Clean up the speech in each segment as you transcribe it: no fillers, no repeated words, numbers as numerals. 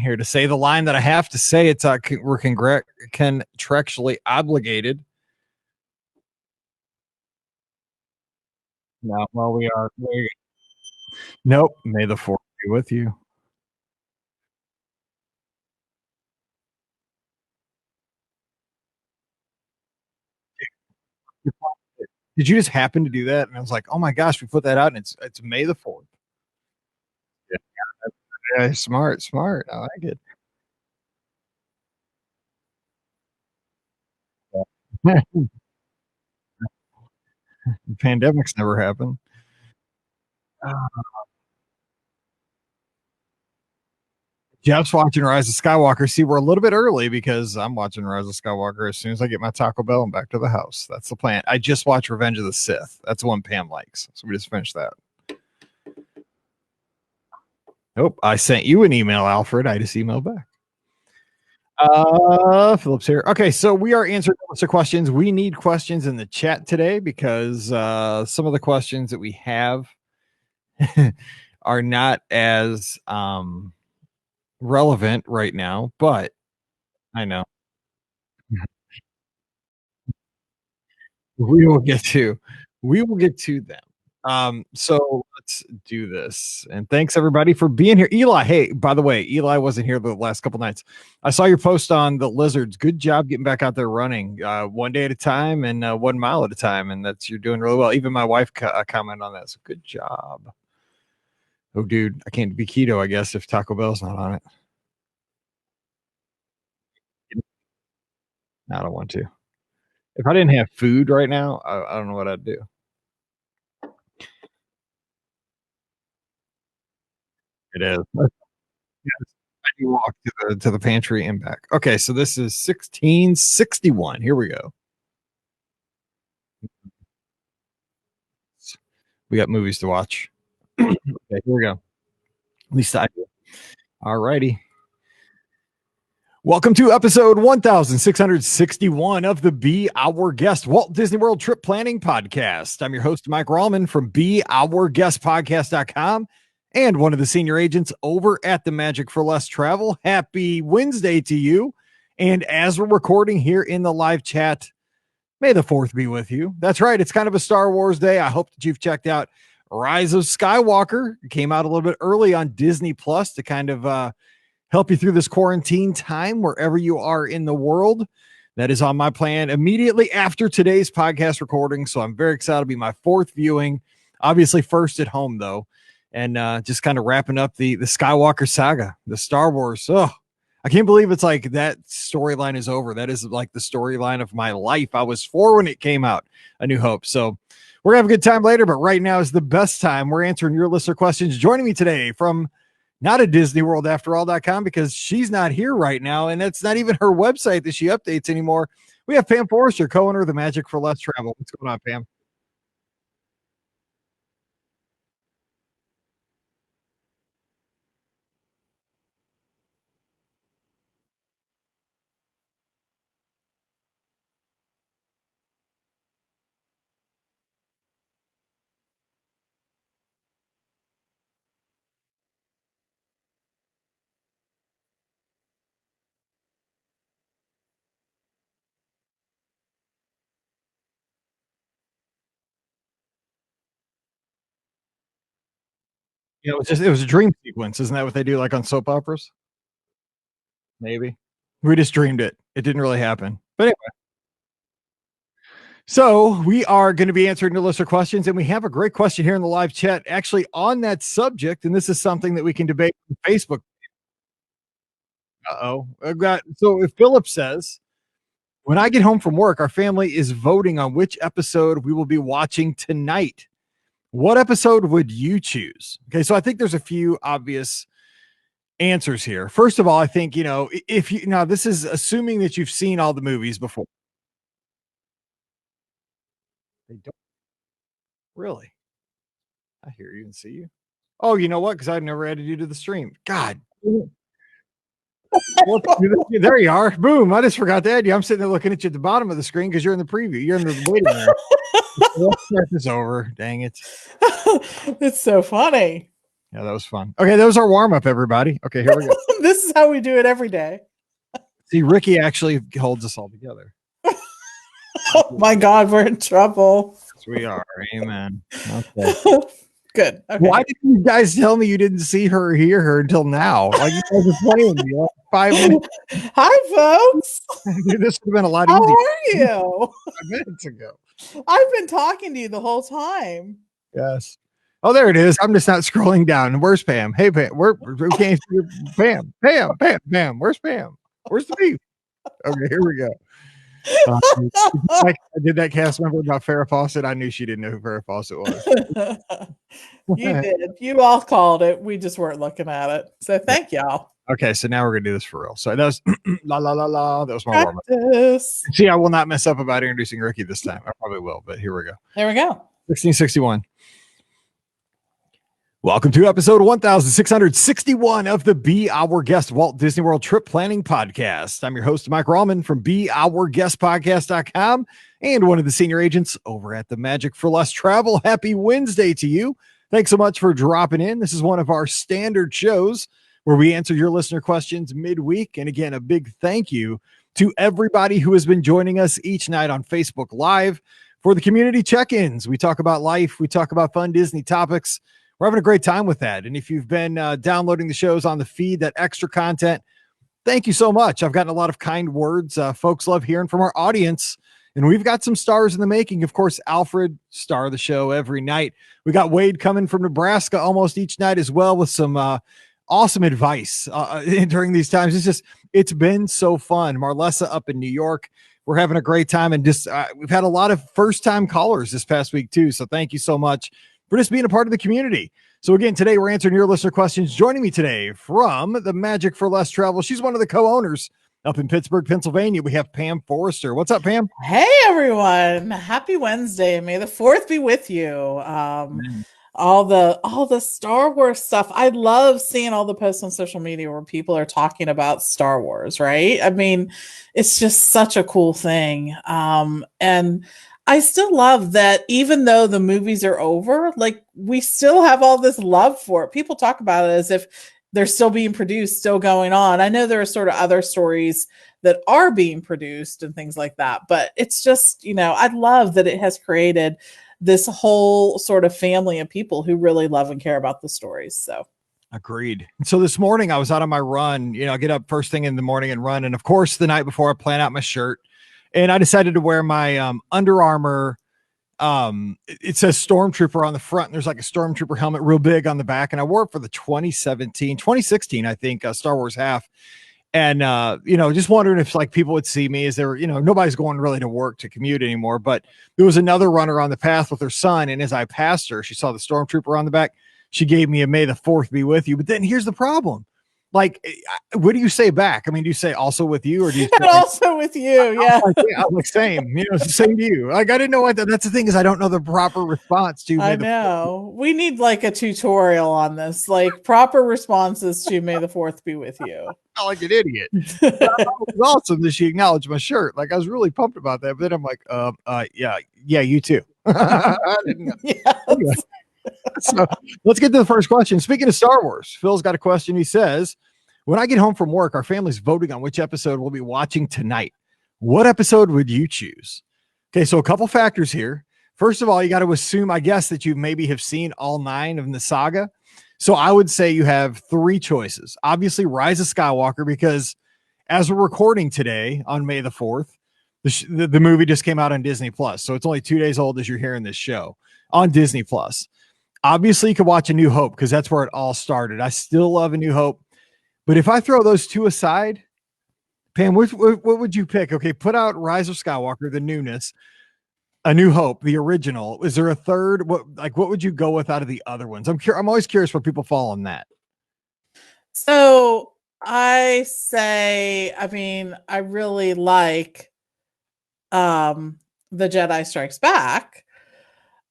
here to say the line that I have to say. It's we're contractually obligated. No, well, we are. Nope. May the fourth be with you. Did you just happen to do that? And I was like, oh my gosh, we put that out, and it's May the 4th. Yeah, smart, smart. I like it. Yeah. Pandemics never happened. Uh, Jeff's watching Rise of Skywalker. See, we're a little bit early because I'm watching Rise of Skywalker as soon as I get my Taco Bell and back to the house. That's the plan. I just watched Revenge of the Sith. That's the one Pam likes. So we just finished that. Nope. I sent you an email, Alfred. I just emailed back. Philip's here. Okay, so we are answering lots of questions. We need questions in the chat today because some of the questions that we have are not as relevant right now, but I know we will get to them. So let's do this. And thanks everybody for being here. Eli, hey, by the way, Eli wasn't here the last couple nights. I saw your post on the lizards. Good job getting back out there running, one day at a time and 1 mile at a time. And you're doing really well. Even my wife commented on that. So good job. Oh, dude, I can't be keto, I guess, if Taco Bell's not on it. I don't want to. If I didn't have food right now, I don't know what I'd do. It is. Yes, I do walk to the pantry and back. Okay, so this is 1661. Here we go. We got movies to watch. Okay, here we go. At least I do. All righty. Welcome to episode 1661 of the Be Our Guest Walt Disney World Trip Planning Podcast. I'm your host, Mike Rallman from BeOurGuestPodcast.com and one of the senior agents over at the Magic for Less Travel. Happy Wednesday to you. And as we're recording here in the live chat, may the 4th be with you. That's right. It's kind of a Star Wars day. I hope that you've checked out Rise of Skywalker. It came out a little bit early on Disney Plus to kind of help you through this quarantine time wherever you are in the world. That is on my plan immediately after today's podcast recording. So I'm very excited to be my 4th viewing, obviously first at home though. And just kind of wrapping up the Skywalker saga, the Star Wars. Oh, I can't believe it's like that storyline is over. That is like the storyline of my life. I was 4 when it came out, A New Hope. So we're gonna have a good time later, but right now is the best time. We're answering your listener questions. Joining me today from not a Disney World after all.com because she's not here right now. And that's not even her website that she updates anymore. We have Pam Forrester, co-owner of the Magic for Less Travel. What's going on, Pam? You know, it was a dream sequence. Isn't that what they do like on soap operas? Maybe. We just dreamed it. It didn't really happen. But anyway. So we are going to be answering the listener questions, and we have a great question here in the live chat actually on that subject. And this is something that we can debate on Facebook. Uh-oh. So if Philip says, when I get home from work, our family is voting on which episode we will be watching tonight. What episode would you choose? Okay, so I think there's a few obvious answers here. First of all, I think, if you now this is assuming that you've seen all the movies before. They don't really. I hear you and see you. Oh, you know what? Because I've never added you to the stream. God. There you are. Boom. I just forgot to add you. I'm sitting there looking at you at the bottom of the screen because you're in the preview. You're in the waiting room. Let's start this over. Dang it. It's so funny. Yeah, that was fun. Okay, that was our warm up, everybody. Okay, here we go. This is how we do it every day. See, Rikki actually holds us all together. Oh my God, we're in trouble. Yes, we are. Amen. Okay. Good. Okay. Why did you guys tell me you didn't see her or hear her until now? Like you guys are playing me like 5 minutes. Hi, folks. Dude, this would have been a lot How easier are you? 5 minutes ago. I've been talking to you the whole time. Yes. Oh, there it is. I'm just not scrolling down. Where's Pam? Hey, Pam. We can't see your Pam. Pam. Where's Pam? Where's the beef? Okay, here we go. I did that cast member about Farrah Fawcett. I knew she didn't know who Farrah Fawcett was. You did. You all called it. We just weren't looking at it. So thank y'all. Okay, so now we're gonna do this for real. So that was la la la la. That was my warm up. Practice. See, I will not mess up about introducing Rikki this time. I probably will, but here we go. There we go. 1661. Welcome to episode 1661 of the Be Our Guest Walt Disney World Trip Planning Podcast. I'm your host, Mike Rallman from BeOurGuestPodcast.com and one of the senior agents over at the Magic for Less Travel. Happy Wednesday to you. Thanks so much for dropping in. This is one of our standard shows where we answer your listener questions midweek. And again, a big thank you to everybody who has been joining us each night on Facebook Live for the community check-ins. We talk about life. We talk about fun Disney topics. We're having a great time with that. And if you've been downloading the shows on the feed, that extra content, thank you so much. I've gotten a lot of kind words. Folks love hearing from our audience. And we've got some stars in the making. Of course, Alfred, star of the show every night. We got Wade coming from Nebraska almost each night as well with some awesome advice during these times. It's been so fun. Marlessa up in New York. We're having a great time. And just we've had a lot of first-time callers this past week, too. So thank you so much for just being a part of the community. So again, today we're answering your listener questions. Joining me today from the Magic for Less Travel, she's one of the co-owners up in Pittsburgh, Pennsylvania. We have Pam Forrester. What's up, Pam? Hey, everyone. Happy Wednesday. May the 4th be with you. All the Star Wars stuff. I love seeing all the posts on social media where people are talking about Star Wars, right? I mean, it's just such a cool thing. And I still love that even though the movies are over, like we still have all this love for it. People talk about it as if they're still being produced, still going on. I know there are sort of other stories that are being produced and things like that, but it's just, I love that it has created this whole sort of family of people who really love and care about the stories. So agreed. So this morning I was out on my run, I get up first thing in the morning and run. And of course, the night before I plan out my shirt. And I decided to wear my Under Armour. It says Stormtrooper on the front. And there's like a Stormtrooper helmet real big on the back. And I wore it for the 2016, I think, Star Wars half. And, just wondering if like people would see me as there, nobody's going really to work to commute anymore. But there was another runner on the path with her son. And as I passed her, she saw the Stormtrooper on the back. She gave me a May the 4th be with you. But then here's the problem. Like, what do you say back? I mean, do you say also with you, or do you say also with you? Yeah, I'm like same. It's the same to you. Like, I didn't know what that's the thing is I don't know the proper response to. I know we need like a tutorial on this, like proper responses to May the 4th be with you. I'm like an idiot. It was awesome that she acknowledged my shirt. Like I was really pumped about that. But then I'm like, yeah, you too. I didn't know. Yes. Anyway. So let's get to the first question. Speaking of Star Wars, Phil's got a question. He says, when I get home from work, our family's voting on which episode we'll be watching tonight. What episode would you choose? Okay, so a couple factors here. First of all, you got to assume, I guess, that you maybe have seen all 9 of the saga. So I would say you have 3 choices. Obviously, Rise of Skywalker, because as we're recording today on May the 4th, the movie just came out on Disney Plus. So it's only 2 days old as you're hearing this show on Disney Plus. Obviously, you could watch A New Hope because that's where it all started. I still love A New Hope. But if I throw those 2 aside, Pam, what would you pick? Okay, put out Rise of Skywalker, the newness, A New Hope, the original. Is there a third? What would you go with out of the other ones? I'm always curious where people fall on that. So I say, I really like The Jedi Strikes Back.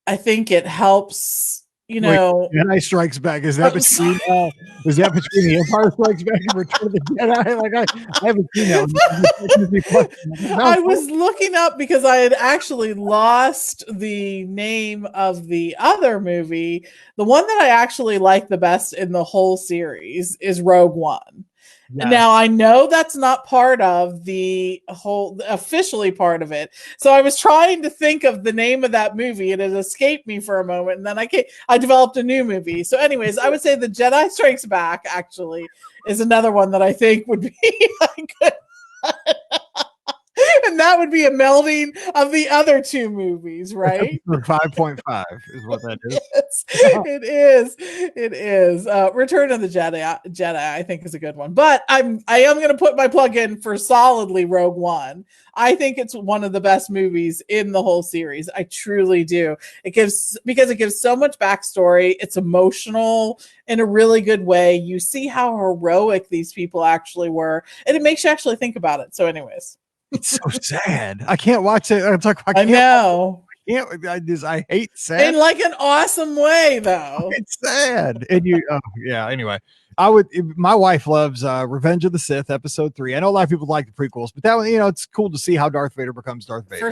I think it helps you Wait, know, Jedi Strikes Back. Is that between the Empire Strikes Back and Return of the Jedi? Like I haven't seen that one. I was looking up because I had actually lost the name of the other movie. The one that I actually like the best in the whole series is Rogue One. Yes. Now I know that's not part of the whole officially part of it. So I was trying to think of the name of that movie and it escaped me for a moment. And then I developed a new movie. So anyways, I would say the Jedi Strikes Back actually is another one that I think would be a good and that would be a melding of the other two movies, right? 5.5 is what that is. Yes, it is. It is. Return of the Jedi, I think, is a good one. But I am going to put my plug in for solidly Rogue One. I think it's one of the best movies in the whole series. I truly do. Because it gives so much backstory. It's emotional in a really good way. You see how heroic these people actually were, and it makes you actually think about it. So, anyways. It's so sad. I can't watch it. I know. I hate sad. In like an awesome way, though. It's sad. And anyway. My wife loves Revenge of the Sith episode 3. I know a lot of people like the prequels, but that one, it's cool to see how Darth Vader becomes Darth Vader. For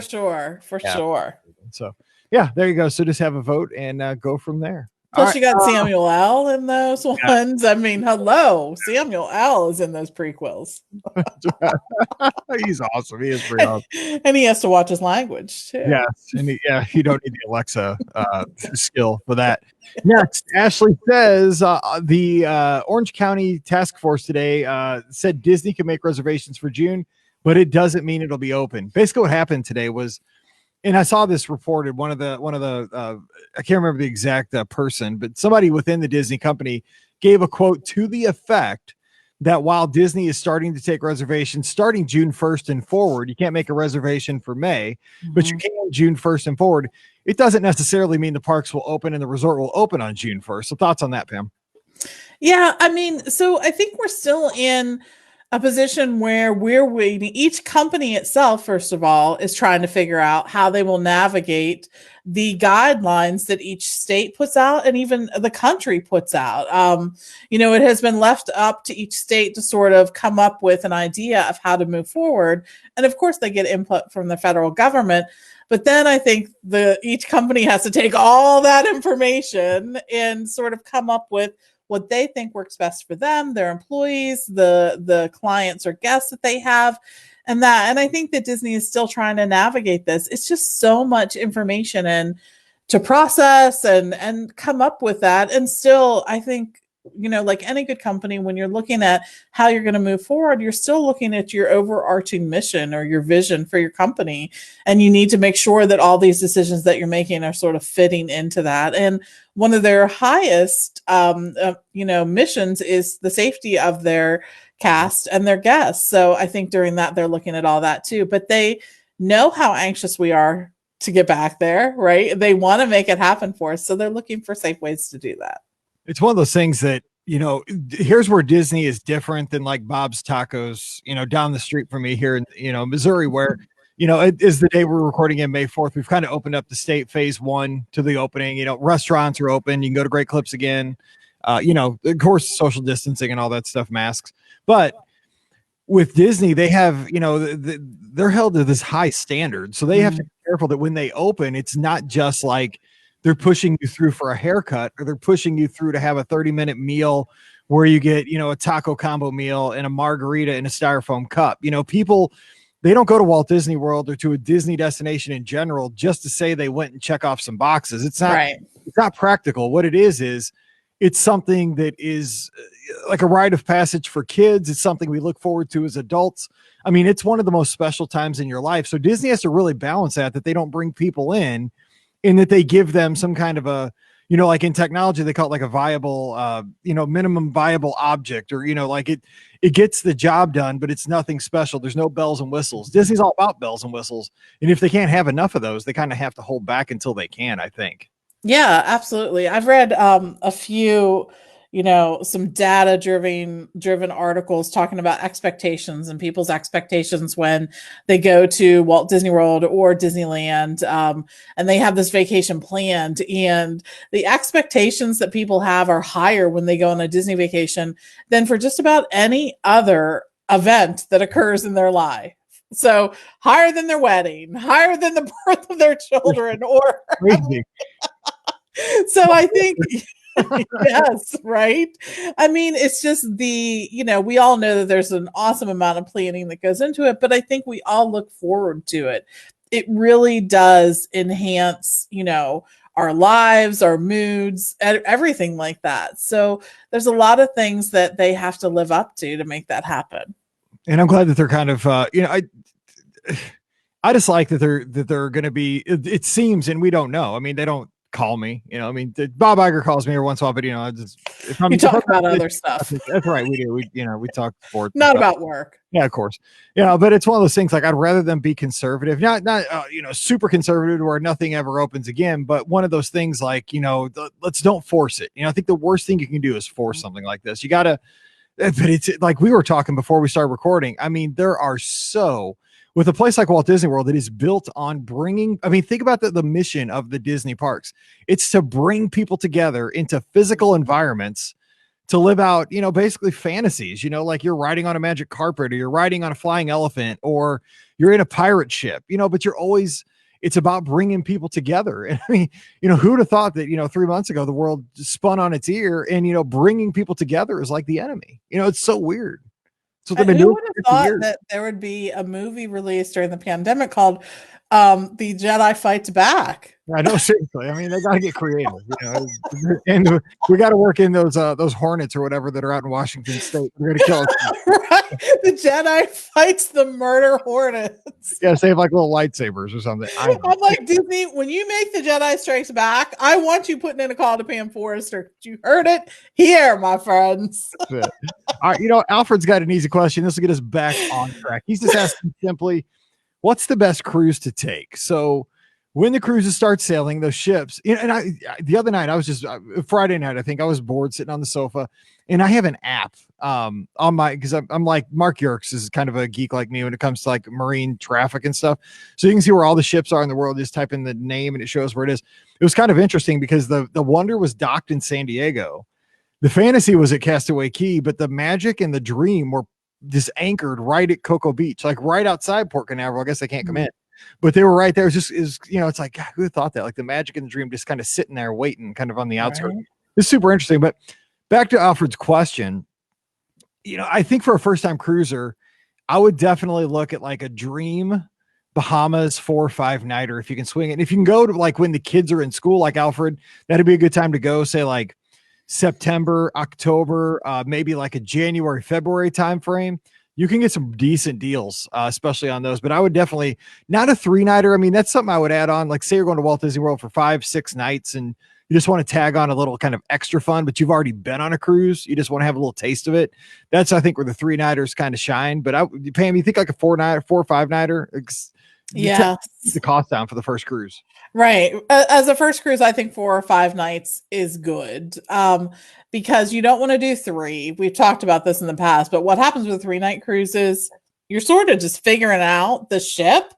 sure. So yeah, there you go. So just have a vote and go from there. Plus, you got Samuel L. in those ones. I mean, hello, Samuel L. is in those prequels. He's awesome. He is pretty awesome, and he has to watch his language too. Yes, and you don't need the Alexa skill for that. Next, Ashley says the Orange County Task Force today said Disney can make reservations for June, but it doesn't mean it'll be open. Basically, what happened today was. And I saw this reported. One of the I can't remember the exact person, but somebody within the Disney company gave a quote to the effect that while Disney is starting to take reservations starting June 1st and forward, you can't make a reservation for May, but you can June 1st and forward. It doesn't necessarily mean the parks will open and the resort will open on June 1st. So thoughts on that, Pam? Yeah, I mean, so I think we're still in a position where we're waiting. Each company itself, first of all, is trying to figure out how they will navigate the guidelines that each state puts out and even the country puts out. It has been left up to each state to sort of come up with an idea of how to move forward. And of course, they get input from the federal government. But then I think each company has to take all that information and sort of come up with what they think works best for them, their employees, the clients or guests that they have, and I think that Disney is still trying to navigate this. It's just so much information and to process and come up with that. And still, I think, like any good company, when you're looking at how you're going to move forward, you're still looking at your overarching mission or your vision for your company. And you need to make sure that all these decisions that you're making are sort of fitting into that. And one of their highest, missions is the safety of their cast and their guests. So I think during that, they're looking at all that too, but they know how anxious we are to get back there, right? They want to make it happen for us. So they're looking for safe ways to do that. It's one of those things that, here's where Disney is different than like Bob's Tacos, down the street from me here in, Missouri, where, it is the day we're recording in May 4th. We've kind of opened up the state phase 1 to the opening, restaurants are open. You can go to Great Clips again. Of course, social distancing and all that stuff, masks. But with Disney, they have, they're held to this high standard. So they have to be careful that when they open, it's not just like, they're pushing you through for a haircut, or they're pushing you through to have a 30-minute meal where you get, a taco combo meal and a margarita in a styrofoam cup. People, they don't go to Walt Disney World or to a Disney destination in general just to say they went and check off some boxes. It's not, It's not practical. What it is it's something that is like a rite of passage for kids. It's something we look forward to as adults. I mean, it's one of the most special times in your life. So Disney has to really balance that they don't bring people in that they give them some kind of a, like in technology, they call it like a viable, minimum viable object, or, like it gets the job done, but it's nothing special. There's no bells and whistles. Disney's all about bells and whistles. And if they can't have enough of those, they kind of have to hold back until they can, I think. Yeah, absolutely. I've read a few some data driven articles talking about expectations and people's expectations when they go to Walt Disney World or Disneyland, and they have this vacation planned, and the expectations that people have are higher when they go on a Disney vacation than for just about any other event that occurs in their life. So higher than their wedding, higher than the birth of their children, or so I think yes, right. I mean, it's just we all know that there's an awesome amount of planning that goes into it, but I think we all look forward to it. It really does enhance, our lives, our moods, everything like that. So there's a lot of things that they have to live up to make that happen. And I'm glad that they're kind of, I just like that they're going to be, it seems, and we don't know. I mean, they don't call me, Bob Iger calls me every once in a while, but if I'm talk about other stuff. That's right. We do. We talk sports, not about work. Yeah, of course. But it's one of those things, like, I'd rather them be conservative, not super conservative where nothing ever opens again, but one of those things like, let's don't force it. I think the worst thing you can do is force something like this. You gotta, but it's like we were talking before we started recording. I mean, there are with a place like Walt Disney World that is built on think about the mission of the Disney parks. It's to bring people together into physical environments to live out, basically fantasies, like you're riding on a magic carpet, or you're riding on a flying elephant, or you're in a pirate ship, but it's about bringing people together. And I mean, who would have thought that, 3 months ago, the world spun on its ear, and, bringing people together is like the enemy. It's so weird. Who would have thought that there would be a movie released during the pandemic called The Jedi Fights Back? I know, seriously. I mean, they got to get creative, and we got to work in those hornets or whatever that are out in Washington State. We're going to kill us. Right? The Jedi fights the murder hornets. Yeah, they have like little lightsabers or something. I'm like, Disney, when you make The Jedi Strikes Back, I want you putting in a call to Pam Forrester. You heard it here, my friends. All right, Alfred's got an easy question. This will get us back on track. He's just asking simply, what's the best cruise to take? So when the cruises start sailing, those ships, and the other night, I was just Friday night, I think I was bored sitting on the sofa, and I have an app on because I'm like, Mark Yerkes is kind of a geek like me when it comes to like marine traffic and stuff. So you can see where all the ships are in the world. Just type in the name and it shows where it is. It was kind of interesting because the Wonder was docked in San Diego. The Fantasy was at Castaway Cay, but the Magic and the Dream were just anchored right at Cocoa Beach, like right outside Port Canaveral. I guess they can't come in, but they were right there. It's like, God, who would thought that? Like the Magic and the Dream just kind of sitting there waiting, kind of on the outskirts. Right. It's super interesting. But back to Alfred's question, I think for a first-time cruiser, I would definitely look at like a Dream Bahamas 4 or 5 nighter if you can swing it. And if you can go to like when the kids are in school, like Alfred, that'd be a good time to go. Say like September, October, maybe like a January, February timeframe. You can get some decent deals, especially on those. But I would definitely not a 3-nighter. I mean, that's something I would add on. Like, say you're going to Walt Disney World for 5-6 nights, and you just want to tag on a little kind of extra fun, but you've already been on a cruise. You just want to have a little taste of it. That's, I think, where the 3-nighters kind of shine. But Pam, you think like a 4 or 5-nighter? Yeah, the cost down for the first cruise. Right. As a first cruise, I think 4 or 5 nights is good, because you don't want to do 3. We've talked about this in the past, but what happens with 3-night cruises, you're sort of just figuring out the ship,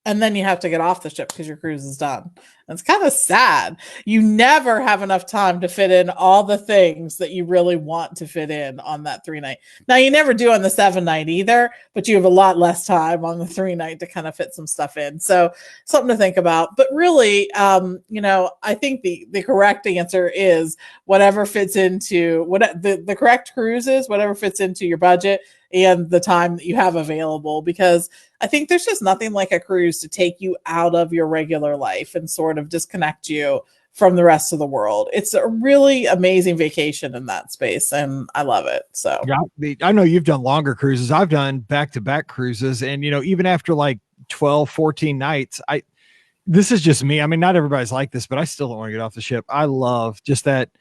and then you have to get off the ship because your cruise is done. It's kind of sad. You never have enough time to fit in all the things that you really want to fit in on that 3-night. Now, you never do on the 7-night either, but you have a lot less time on the 3-night to kind of fit some stuff in. So something to think about. But really, I think the correct answer is whatever fits into the correct cruise is whatever fits into your budget and the time that you have available, because I think there's just nothing like a cruise to take you out of your regular life and sort of disconnect you from the rest of the world. It's a really amazing vacation in that space, and I love it. So yeah, I know you've done longer cruises. I've done back-to-back cruises, and even after like 12, 14 nights, this is just me. I mean, not everybody's like this, but I still don't want to get off the ship. I love just that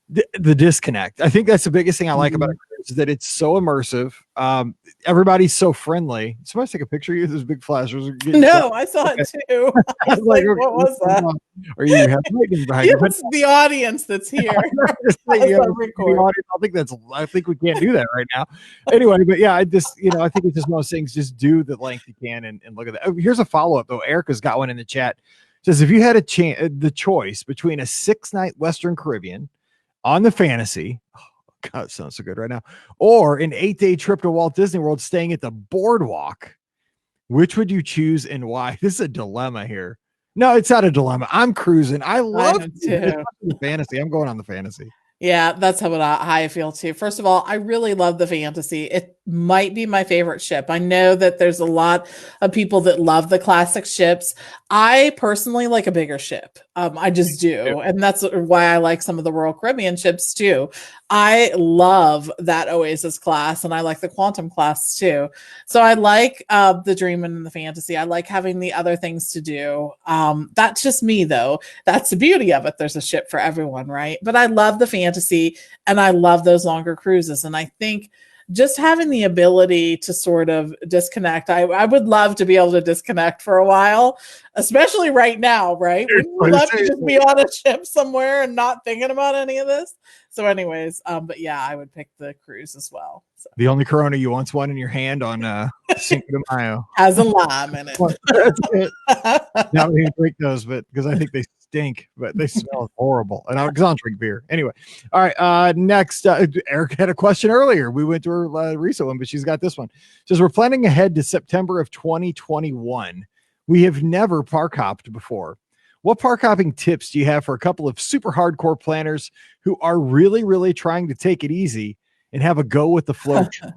the disconnect. I think that's the biggest thing I like about a cruise. is that it's so immersive. Everybody's so friendly. Somebody take a picture of you. Those big flashers. No, I saw it too. I was like, what was that? Or you have lightning behind you. But It's the audience that's here. I think we can't do that right now. Anyway, but yeah, I think it's just one of those things. Just do the length you can and look at that. Oh, here's a follow-up though. Erica's got one in the chat. Says if you had the choice between a 6-night Western Caribbean on the Fantasy, oh God, it sounds so good right now, or an 8-day trip to Walt Disney World staying at the Boardwalk, which would you choose and why? This is a dilemma here. No, it's not a dilemma. I'm cruising. I love the Fantasy. I'm going on the Fantasy. Yeah, that's how I feel too. First of all, I really love the Fantasy. It might be my favorite ship. I know that there's a lot of people that love the classic ships. I personally like a bigger ship. I just do. And that's why I like some of the Royal Caribbean ships too. I love that Oasis class and I like the Quantum class too. So I like the Dream and the Fantasy. I like having the other things to do. That's just me though. That's the beauty of it. There's a ship for everyone, right? But I love the Fantasy and I love those longer cruises. And I think just having the ability to sort of disconnect, I would love to be able to disconnect for a while, especially right now, right? We'd love to just be on a ship somewhere and not thinking about any of this. So anyways, but yeah, I would pick the cruise as well. So. The only Corona you once won in your hand on Cinco de Mayo. Has a lime in it. That's it. Not even drink those, but because I think they stink, but they smell horrible. And I don't drink beer. Anyway. All right. Next, Eric had a question earlier. We went to her recent one, but she's got this one. It says, we're planning ahead to September of 2021. We have never park hopped before. What park hopping tips do you have for a couple of super hardcore planners who are really, really trying to take it easy and have a go with the flow trip?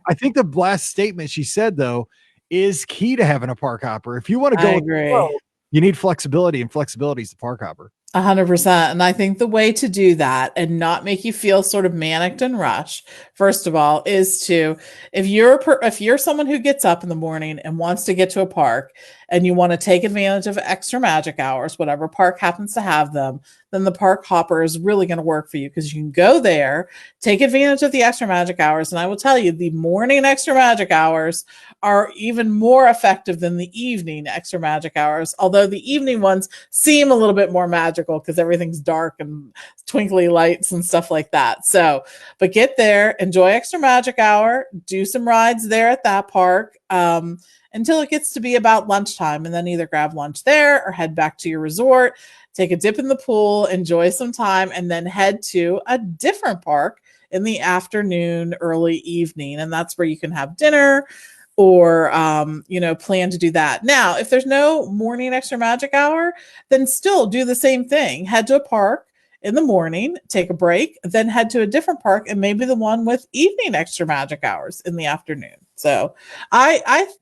I think the last statement she said, though, is key to having a park hopper. If you want to go with the flow, you need flexibility, and flexibility is the park hopper. 100%. And I think the way to do that and not make you feel sort of manicked and rushed, first of all, is to, if you're someone who gets up in the morning and wants to get to a park and you want to take advantage of extra magic hours, whatever park happens to have them, then the park hopper is really going to work for you because you can go there, take advantage of the extra magic hours. And I will tell you, the morning extra magic hours are even more effective than the evening extra magic hours, although the evening ones seem a little bit more magical because everything's dark and twinkly lights and stuff like that. So, but get there, enjoy extra magic hour, do some rides there at that park until it gets to be about lunchtime, and then either grab lunch there or head back to your resort, take a dip in the pool, enjoy some time, and then head to a different park in the afternoon, early evening. And that's where you can have dinner or, plan to do that. Now, if there's no morning extra magic hour, then still do the same thing. Head to a park in the morning, take a break, then head to a different park and maybe the one with evening extra magic hours in the afternoon. So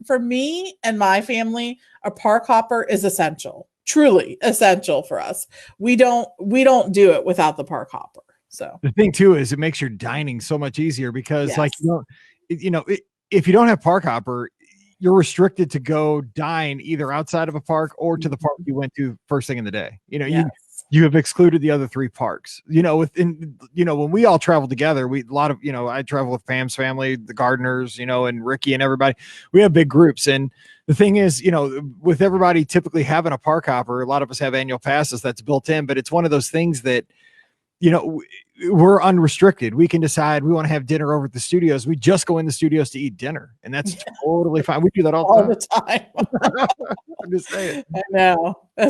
for me and my family, a park hopper is essential, truly essential for us. We don't do it without the park hopper. So the thing too is it makes your dining so much easier because if you don't have park hopper, you're restricted to go dine either outside of a park or to the park you went to first thing in the day. You have excluded the other 3 parks. When we all travel together, I travel with Pam's family, the Gardeners, and Rikki and everybody. We have big groups. And the thing is, with everybody typically having a park hopper, a lot of us have annual passes that's built in, but it's one of those things that, we're unrestricted. We can decide we want to have dinner over at the studios. We just go in the studios to eat dinner, and that's totally fine. We do that all the time. I'm just saying. I know. I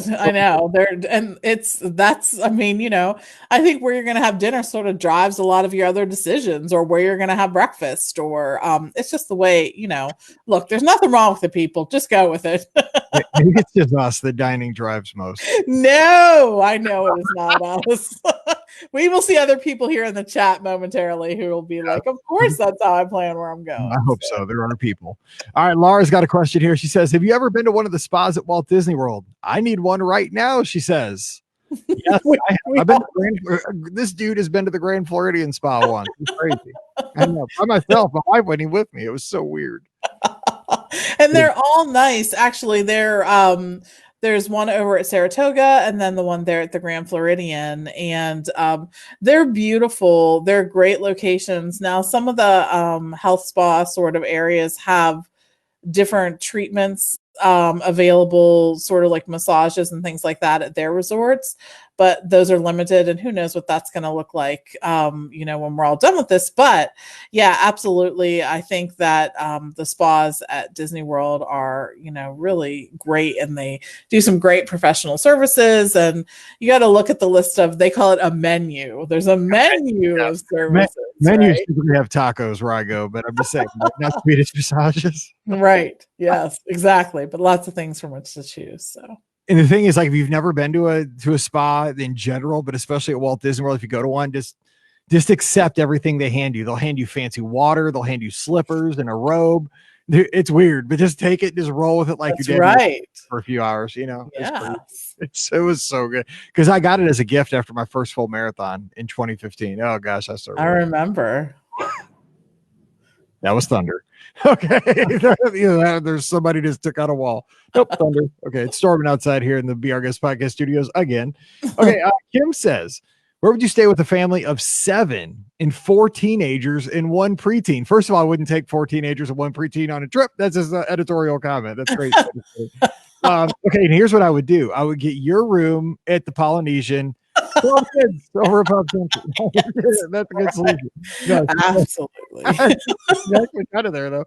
think where you're going to have dinner sort of drives a lot of your other decisions, or where you're going to have breakfast, or it's just the way, look, there's nothing wrong with the people. Just go with it. Maybe it's just us. The dining drives most. No, I know it is not us. We will see other people here in the chat momentarily who will be like, of course, that's how I plan where I'm going. I hope so. There are people. All right. Laura's got a question here. She says, have you ever been to one of the spas at Walt Disney World? I need one right now, she says. Yes, I've been this dude has been to the Grand Floridian spa once. It's crazy. I know. By myself, my wife went in with me. It was so weird. And they're all nice. Actually, they're There's one over at Saratoga and then the one there at the Grand Floridian. And they're beautiful. They're great locations. Now, some of the health spa sort of areas have different treatments available, sort of like massages and things like that at their resorts, but those are limited, and who knows what that's going to look like when we're all done with this. But yeah, absolutely, I think that the spas at Disney World are really great, and they do some great professional services. And you got to look at the list of, they call it a menu. There's a menu of services. Menus right? typically have tacos where I go, but I'm just saying, not Swedish massages. Right. Yes, exactly. But lots of things from which to choose. So. And the thing is, like, if you've never been to a spa in general, but especially at Walt Disney World, if you go to one, just accept everything they hand you. They'll hand you fancy water. They'll hand you slippers and a robe. It's weird, but just take it, just roll with it like That's you did right. for a few hours. Yes. It was so good because I got it as a gift after my first full marathon in 2015. Oh gosh, I remember. That was thunder. Okay. There's somebody just took out a wall. Nope, thunder. Okay, it's storming outside here in the Be Our Guest podcast studios again. Okay, Kim says, where would you stay with a family of 7 and 4 teenagers and 1 preteen? First of all, I wouldn't take 4 teenagers and 1 preteen on a trip. That's just an editorial comment. That's great. Okay, and here's what I would do. I would get your room at the Polynesian. 12 kids over a pub century. That's a good solution. No, absolutely. Exactly out of there though.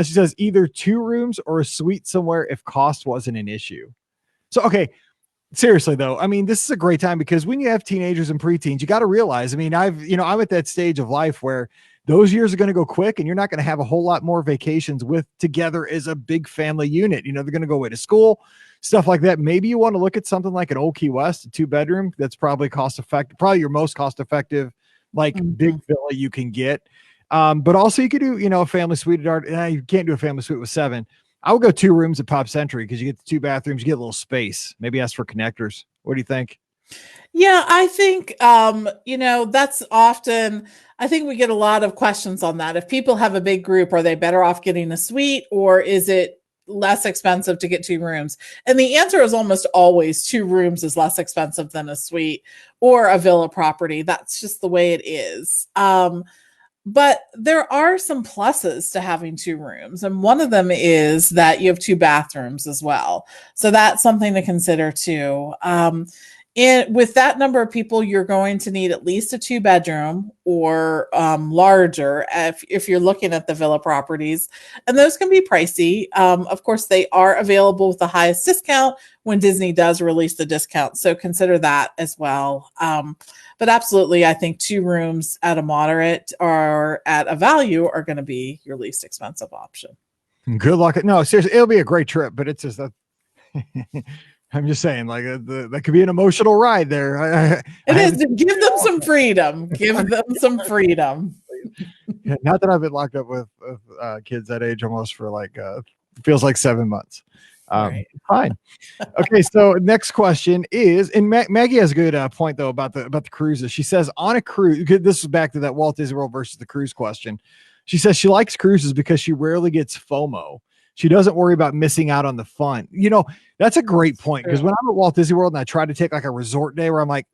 She says either 2 rooms or a suite somewhere if cost wasn't an issue. So okay, seriously though, I mean, this is a great time because when you have teenagers and preteens, you got to realize, I mean, I'm at that stage of life where those years are going to go quick and you're not going to have a whole lot more vacations with together as a big family unit. They're going to go away to school, stuff like that. Maybe you want to look at something like an Old Key West, a 2-bedroom. That's probably cost effective, probably your most cost effective, like big villa you can get. But also you could do, a family suite at you can't do a family suite with 7. I would go 2 rooms at Pop Century because you get the 2 bathrooms, you get a little space. Maybe ask for connectors. What do you think? Yeah, I think, that's often, I think we get a lot of questions on that. If people have a big group, are they better off getting a suite, or is it less expensive to get 2 rooms? And the answer is almost always 2 rooms is less expensive than a suite or a villa property. That's just the way it is. But there are some pluses to having 2 rooms. And one of them is that you have 2 bathrooms as well. So that's something to consider too. With that number of people, you're going to need at least a 2-bedroom or larger if you're looking at the villa properties. And those can be pricey. Of course, they are available with the highest discount when Disney does release the discount. So consider that as well. But absolutely, I think 2 rooms at a moderate or at a value are going to be your least expensive option. Good luck. No, seriously, it'll be a great trip, but it's just that I'm just saying, like, that could be an emotional ride there. It is. Give them some freedom. Give them some freedom. Yeah, not that I've been locked up with kids that age almost for like feels like 7 months. Right. Fine. Okay, so next question is, and Maggie has a good point though about the cruises. She says on a cruise, this is back to that Walt Disney World versus the cruise question. She says she likes cruises because she rarely gets FOMO. She doesn't worry about missing out on the fun. That's a great point because when I'm at Walt Disney World and I try to take like a resort day where I'm like,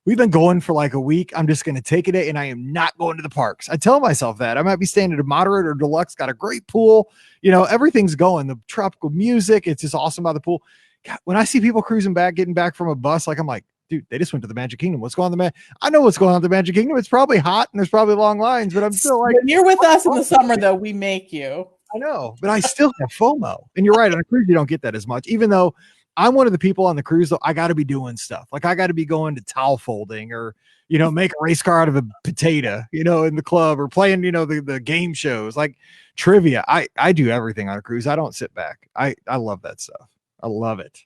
we've been going for like a week. I'm just going to take a day and I am not going to the parks. I tell myself that I might be staying at a moderate or deluxe, got a great pool. Everything's going, the tropical music. It's just awesome by the pool. God, when I see people cruising back, getting back from a bus, like I'm like, dude, they just went to the Magic Kingdom. What's going on I know what's going on at the Magic Kingdom. It's probably hot and there's probably long lines, but I'm still like, when you're with us in the summer though, we make you. I know, but I still have FOMO. And you're right, on a cruise, you don't get that as much, even though I'm one of the people on the cruise, though, I got to be doing stuff. Like I got to be going to towel folding or, make a race car out of a potato, in the club or playing, the game shows like trivia. I do everything on a cruise. I don't sit back. I love that stuff. I love it.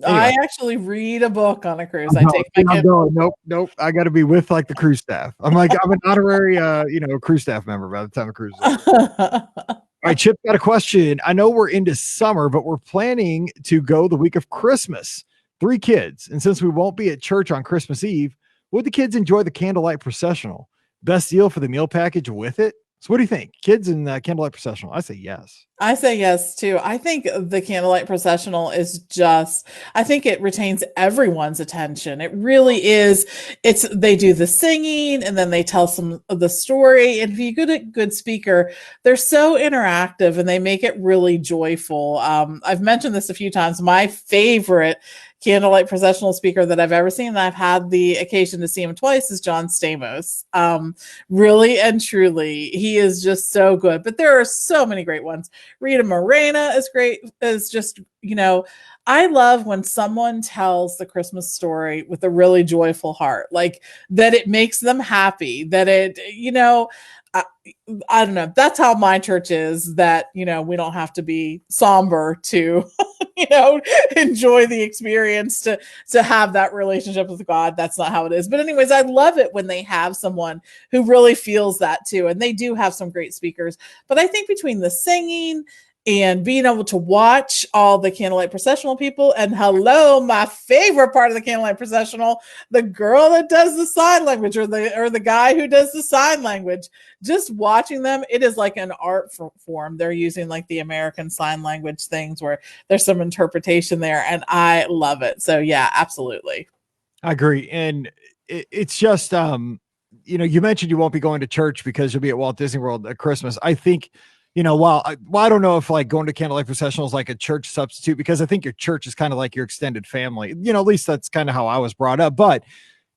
Anyway. I actually read a book on a cruise. Nope. I got to be with like the cruise staff. I'm an honorary, cruise staff member by the time the cruise is over. All right, Chip got a question. I know we're into summer, but we're planning to go the week of Christmas. 3 kids. And since we won't be at church on Christmas Eve, would the kids enjoy the Candlelight Processional? Best deal for the meal package with it? So what do you think? Kids in Candlelight Processional? I say yes. I say yes too. I think the Candlelight Processional is just, I think it retains everyone's attention. It really is. They do the singing and then they tell some of the story. And if you get a good speaker, they're so interactive and they make it really joyful. I've mentioned this a few times. My favorite Candlelight Processional speaker that I've ever seen, and I've had the occasion to see him twice, is John Stamos. Really and truly, he is just so good. But there are so many great ones. Rita Morena is great, is just, I love when someone tells the Christmas story with a really joyful heart, like that it makes them happy, that I don't know. That's how my church is, that, we don't have to be somber to, enjoy the experience, to have that relationship with God. That's not how it is. But anyways, I love it when they have someone who really feels that too. And they do have some great speakers. But I think between the singing and being able to watch all the Candlelight Processional people, and hello, my favorite part of the Candlelight Processional, the girl that does the sign language, or the guy who does the sign language, just watching them, it is like an art form. They're using like the American Sign Language things where there's some interpretation there, and I love it. So yeah, absolutely. I agree. And it's just, you mentioned you won't be going to church because you'll be at Walt Disney World at Christmas. I think, while I don't know if like going to Candlelight Processional is like a church substitute, because I think your church is kind of like your extended family. At least that's kind of how I was brought up. But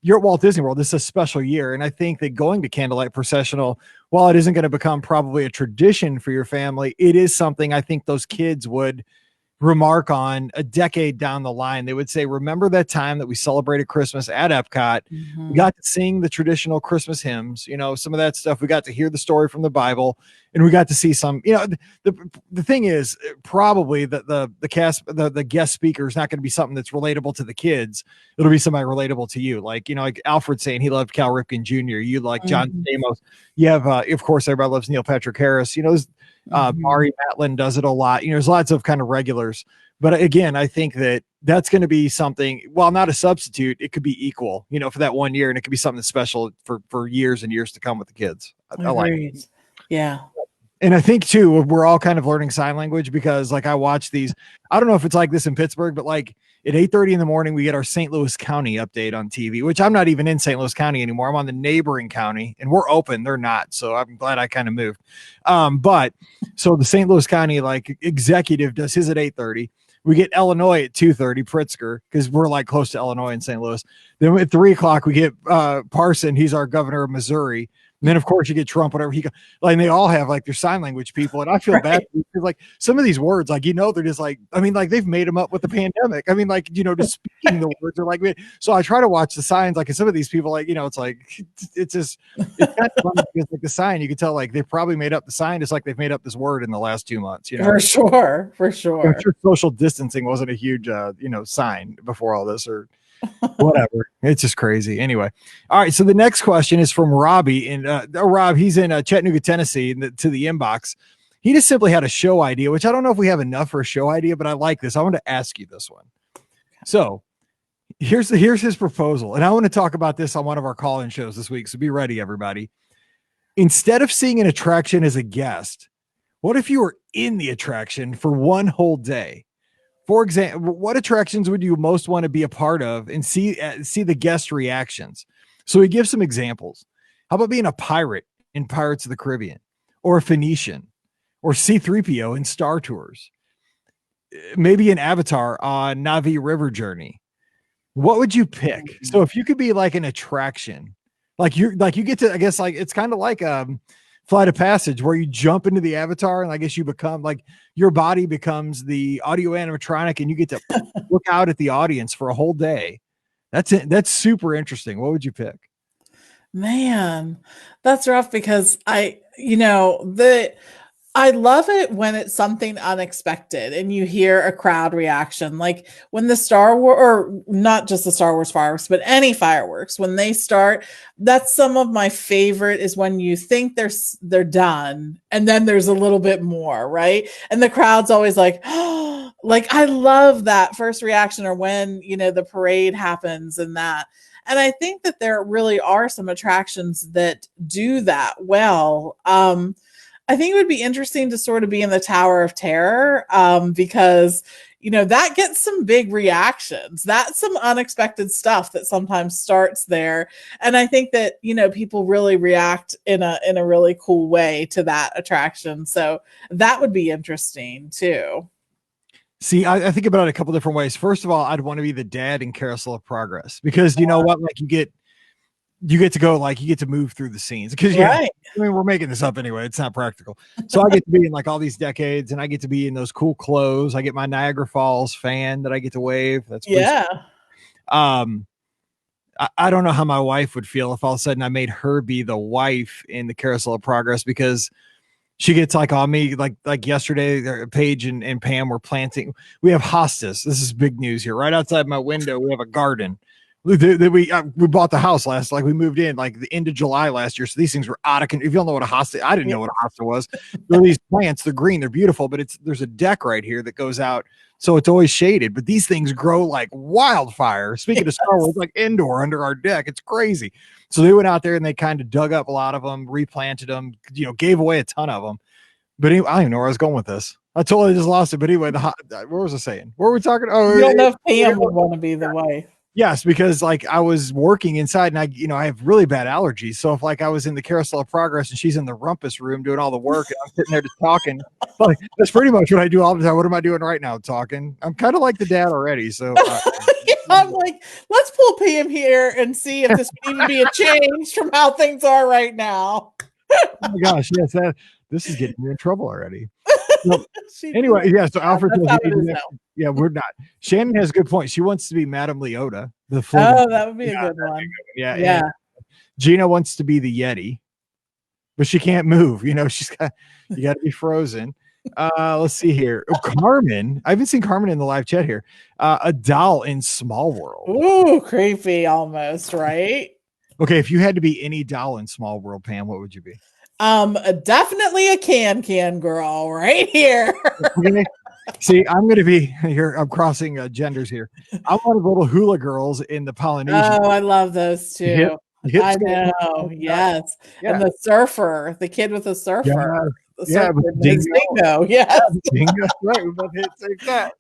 you're at Walt Disney World. This is a special year. And I think that going to Candlelight Processional, while it isn't going to become probably a tradition for your family, it is something I think those kids would remark on a decade down the line. They would say, remember that time that we celebrated Christmas at Epcot? We got to sing the traditional Christmas hymns, some of that stuff. We got to hear the story from the Bible, and we got to see some, the thing is probably the cast, the guest speaker is not going to be something that's relatable to the kids. It'll be somebody relatable to you. Like, like Alfred saying he loved Cal Ripken Jr. You like John Stamos. You have, of course, everybody loves Neil Patrick Harris. Mari Matlin does it a lot. There's lots of kind of regulars, but again, I think that's going to be something, while not a substitute, it could be equal, for that 1 year, and it could be something special for years and years to come with the kids. I like it. Yeah. And I think too, we're all kind of learning sign language because like I watch these, I don't know if it's like this in Pittsburgh, but like at 8:30 in the morning, we get our St. Louis County update on TV, which I'm not even in St. Louis County anymore. I'm on the neighboring county and we're open. They're not. So I'm glad I kind of moved. But so the St. Louis County, like executive does his at 8:30. We get Illinois at 2:30, Pritzker, because we're like close to Illinois and St. Louis. Then at 3:00, we get Parson. He's our governor of Missouri. And then, of course, you get Trump, whatever like, and they all have like their sign language people. And I feel bad because like some of these words, like, they're just like, like they've made them up with the pandemic. Just speaking the words are like, so I try to watch the signs. Like, and some of these people, like, it's like, it's kind of funny because like the sign, you can tell like they probably made up the sign. It's like they've made up this word in the last 2 months, For sure. I'm sure social distancing wasn't a huge, sign before all this or whatever. It's just crazy. Anyway. All right. So the next question is from Robbie, and Rob, he's in Chattanooga, Tennessee, to the inbox. He just simply had a show idea, which I don't know if we have enough for a show idea, but I like this. I want to ask you this one. So here's his proposal. And I want to talk about this on one of our call-in shows this week. So be ready, everybody. Instead of seeing an attraction as a guest, what if you were in the attraction for one whole day? For example, what attractions would you most want to be a part of and see the guest reactions? So he gives some examples. How about being a pirate in Pirates of the Caribbean, or a Phoenician, or C-3PO in Star Tours? Maybe an Avatar on Na'vi River Journey. What would you pick? So if you could be like an attraction, like you get to, I guess, like it's kind of like Flight of Passage, where you jump into the avatar and I guess you become like your body becomes the audio animatronic and you get to look out at the audience for a whole day. That's it. That's super interesting. What would you pick? Man, that's rough because I love it when it's something unexpected and you hear a crowd reaction. Like when the Star Wars, or not just the Star Wars fireworks, but any fireworks, when they start, that's some of my favorite, is when you think they're done and then there's a little bit more, right? And the crowd's always like, oh, like I love that first reaction, or when, the parade happens and that. And I think that there really are some attractions that do that well. I think it would be interesting to sort of be in the Tower of Terror, because that gets some big reactions. That's some unexpected stuff that sometimes starts there. And I think that, people really react in a really cool way to that attraction. So that would be interesting too. See, I think about it a couple different ways. First of all, I'd want to be the dad in Carousel of Progress because you know what? Like you get to go, like you get to move through the scenes because Right. I mean, we're making this up anyway. It's not practical. So I get to be in like all these decades and I get to be in those cool clothes. I get my Niagara Falls fan that I get to wave. That's Yeah. I don't know how my wife would feel if all of a sudden I made her be the wife in the Carousel of Progress because she gets like on me, like yesterday, Paige and Pam were planting. We have hostas. This is big news here. Right outside my window, we have a garden. We bought the house like we moved in like the end of July last year. So these things were out of control. If you don't know what a hosta, I didn't know what a hosta was. They're these plants, they're green, they're beautiful, but there's a deck right here that goes out. So it's always shaded, but these things grow like wildfire. Speaking of Star Wars, like indoor under our deck, it's crazy. So they went out there and they kind of dug up a lot of them, replanted them, gave away a ton of them. But anyway, I don't even know where I was going with this. I totally just lost it. But anyway, what was I saying? What were we talking? Oh, you don't know if Pam would want to be the wife. Yes, because like I was working inside and I have really bad allergies. So if like I was in the Carousel of Progress and she's in the rumpus room doing all the work and I'm sitting there just talking, like that's pretty much what I do all the time. What am I doing right now? Talking. I'm kind of like the dad already. So I'm like, let's pull Pam here and see if this would even be a change from how things are right now. Oh my gosh, yes, this is getting me in trouble already. So, anyway, yeah. So Alfred says, yeah, we're not. Shannon has a good point. She wants to be Madame Leota. That would be a good one. Yeah. Gina wants to be the Yeti, but she can't move. You got to be frozen. Let's see here. Oh, Carmen. I haven't seen Carmen in the live chat here. A doll in Small World. Ooh, creepy almost, right? Okay, if you had to be any doll in Small World, Pam, what would you be? Definitely a can girl right here. Okay. See, I'm going to be here. I'm crossing genders here. I'm one of the little hula girls in the Polynesian. Oh, I love those too. I know. Yes. Yeah. And the surfer, the kid with the surfer. Yeah, Dingo. Yes. Dingo. Right. We both hit that.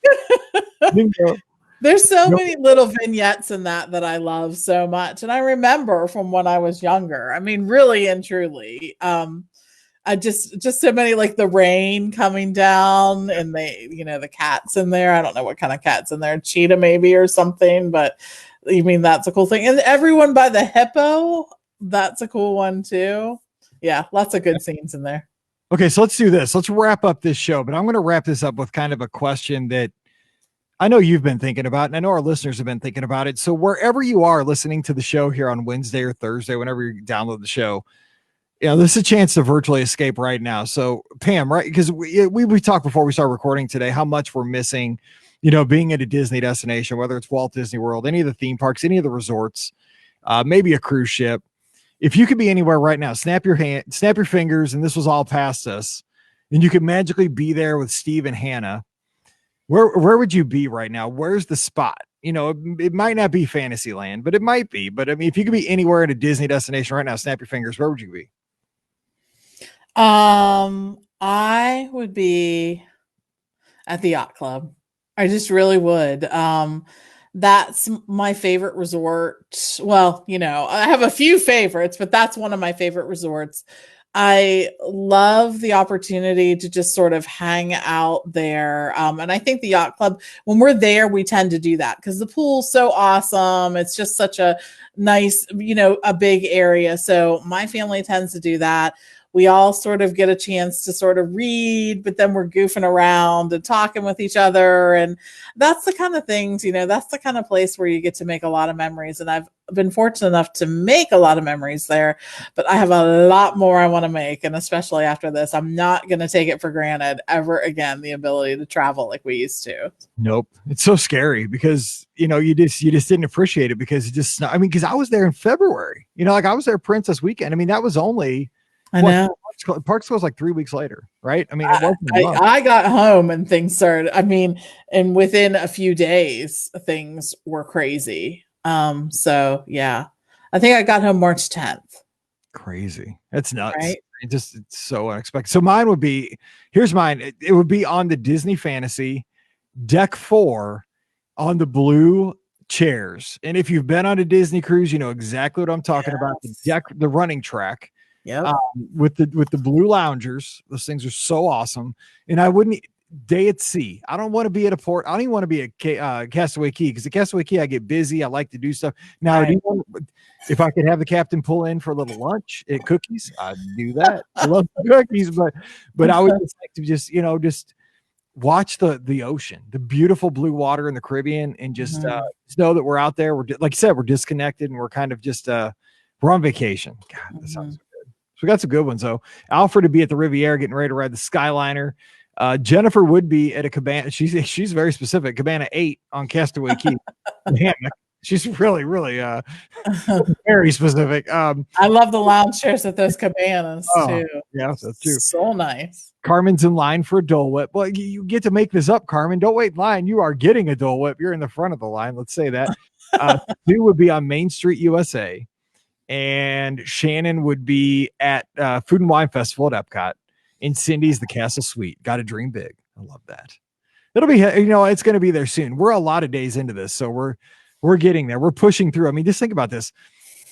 Dingo. There's so many little vignettes in that I love so much. And I remember from when I was younger. I mean, really and truly. I just so many, like the rain coming down and the cats in there. I don't know what kind of cat's in there, cheetah maybe or something, but you mean that's a cool thing. And everyone by the hippo, that's a cool one too. Yeah, lots of good scenes in there. Okay, so let's do this. Let's wrap up this show, but I'm going to wrap this up with kind of a question that I know you've been thinking about, and I know our listeners have been thinking about it. So wherever you are listening to the show here on Wednesday or Thursday, whenever you download the show, this is a chance to virtually escape right now. So Pam, right? Because we talked before we started recording today, how much we're missing, being at a Disney destination, whether it's Walt Disney World, any of the theme parks, any of the resorts, maybe a cruise ship. If you could be anywhere right now, snap your fingers, and this was all past us, and you could magically be there with Steve and Hannah. Where would you be right now? Where's the spot? It might not be Fantasyland, but it might be. But I mean, if you could be anywhere at a Disney destination right now, snap your fingers. Where would you be? I would be at the yacht club. I just really would. That's my favorite resort. Well, I have a few favorites, but that's one of my favorite resorts. I love the opportunity to just sort of hang out there. And I think the yacht club, when we're there, we tend to do that because the pool's so awesome. It's just such a nice, a big area. So my family tends to do that. We all sort of get a chance to sort of read, but then we're goofing around and talking with each other. And that's the kind of things, that's the kind of place where you get to make a lot of memories. And I've been fortunate enough to make a lot of memories there, but I have a lot more I want to make. And especially after this, I'm not going to take it for granted ever again, the ability to travel like we used to. Nope. It's so scary because, you just didn't appreciate it because because I was there in February, like I was there Princess Weekend. I mean, that was only, I know. Parks closed like 3 weeks later, right? I mean, I got home and things started. I mean, and within a few days, things were crazy. So yeah, I think I got home March 10th. Crazy. That's nuts. Right? It's so unexpected. So mine would be, here's mine. It would be on the Disney Fantasy deck 4 on the blue chairs. And if you've been on a Disney cruise, you know exactly what I'm talking about. The deck, the running track. Yep. With the blue loungers. Those things are so awesome. And I wouldn't day at sea. I don't want to be at a port. I don't even want to be at Castaway Cay, because the Castaway Cay I get busy. I like to do stuff. Now, Right. if I could have the captain pull in for a little lunch at Cookies, I'd do that. I love cookies, but I would just like to just watch the ocean, the beautiful blue water in the Caribbean, and just know that we're out there. We're like you said, we're disconnected, and we're kind of just we're on vacation. God, that sounds so good. So we got some good ones though. Alfred would be at the Riviera getting ready to ride the Skyliner. Jennifer would be at a cabana. She's very specific. Cabana 8 on Castaway Cay. She's really very specific. I love the lounge chairs at those cabanas too. Yeah, that's true. So nice. Carmen's in line for a Dole Whip. Well, you get to make this up, Carmen. Don't wait in line. You are getting a Dole Whip. You're in the front of the line. Let's say that. Sue would be on Main Street, USA. And Shannon would be at Food and Wine Festival at Epcot. And Cindy's the Castle Suite. Got to dream big. I love that. It'll be, it's going to be there soon. We're a lot of days into this, so we're getting there. We're pushing through. I mean, just think about this.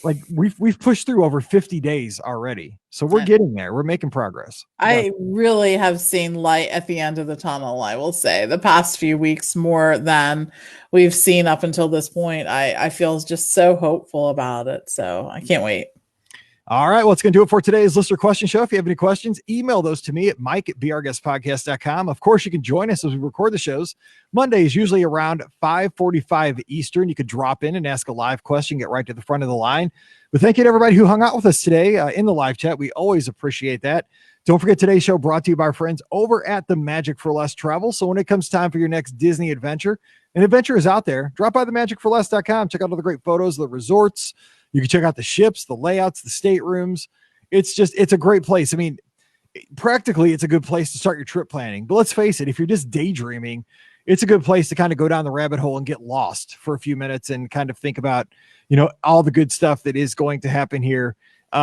Like we've pushed through over 50 days already. So we're getting there. We're making progress. I really have seen light at the end of the tunnel, I will say. The past few weeks, more than we've seen up until this point. I feel just so hopeful about it. So I can't wait. All right. Well, it's going to do it for today's listener question show. If you have any questions, email those to me at mike@beourguestpodcast.com. Of course, you can join us as we record the shows. Mondays, usually around 5:45 Eastern. You could drop in and ask a live question, get right to the front of the line. But thank you to everybody who hung out with us today in the live chat. We always appreciate that. Don't forget, today's show brought to you by our friends over at the Magic for Less Travel. So when it comes time for your next Disney adventure, an adventure is out there. Drop by themagicforless.com. Check out all the great photos of the resorts. You can check out the ships, the layouts, the staterooms. It's a great place. I mean, practically it's a good place to start your trip planning. But let's face it, if you're just daydreaming, it's a good place to kind of go down the rabbit hole and get lost for a few minutes and kind of think about, all the good stuff that is going to happen here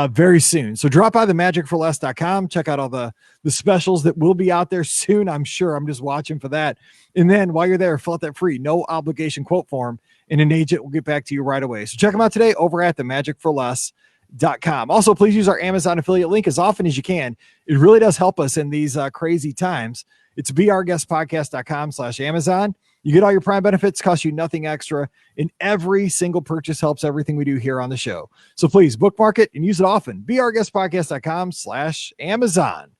very soon. So drop by themagicforless.com. Check out all the specials that will be out there soon. I'm sure. I'm just watching for that. And then while you're there, fill out that free no obligation quote form, and an agent will get back to you right away. So check them out today over at themagicforless.com. Also, please use our Amazon affiliate link as often as you can. It really does help us in these crazy times. It's beourguestpodcast.com/Amazon. You get all your Prime benefits, cost you nothing extra, and every single purchase helps everything we do here on the show. So please bookmark it and use it often. beourguestpodcast.com/Amazon.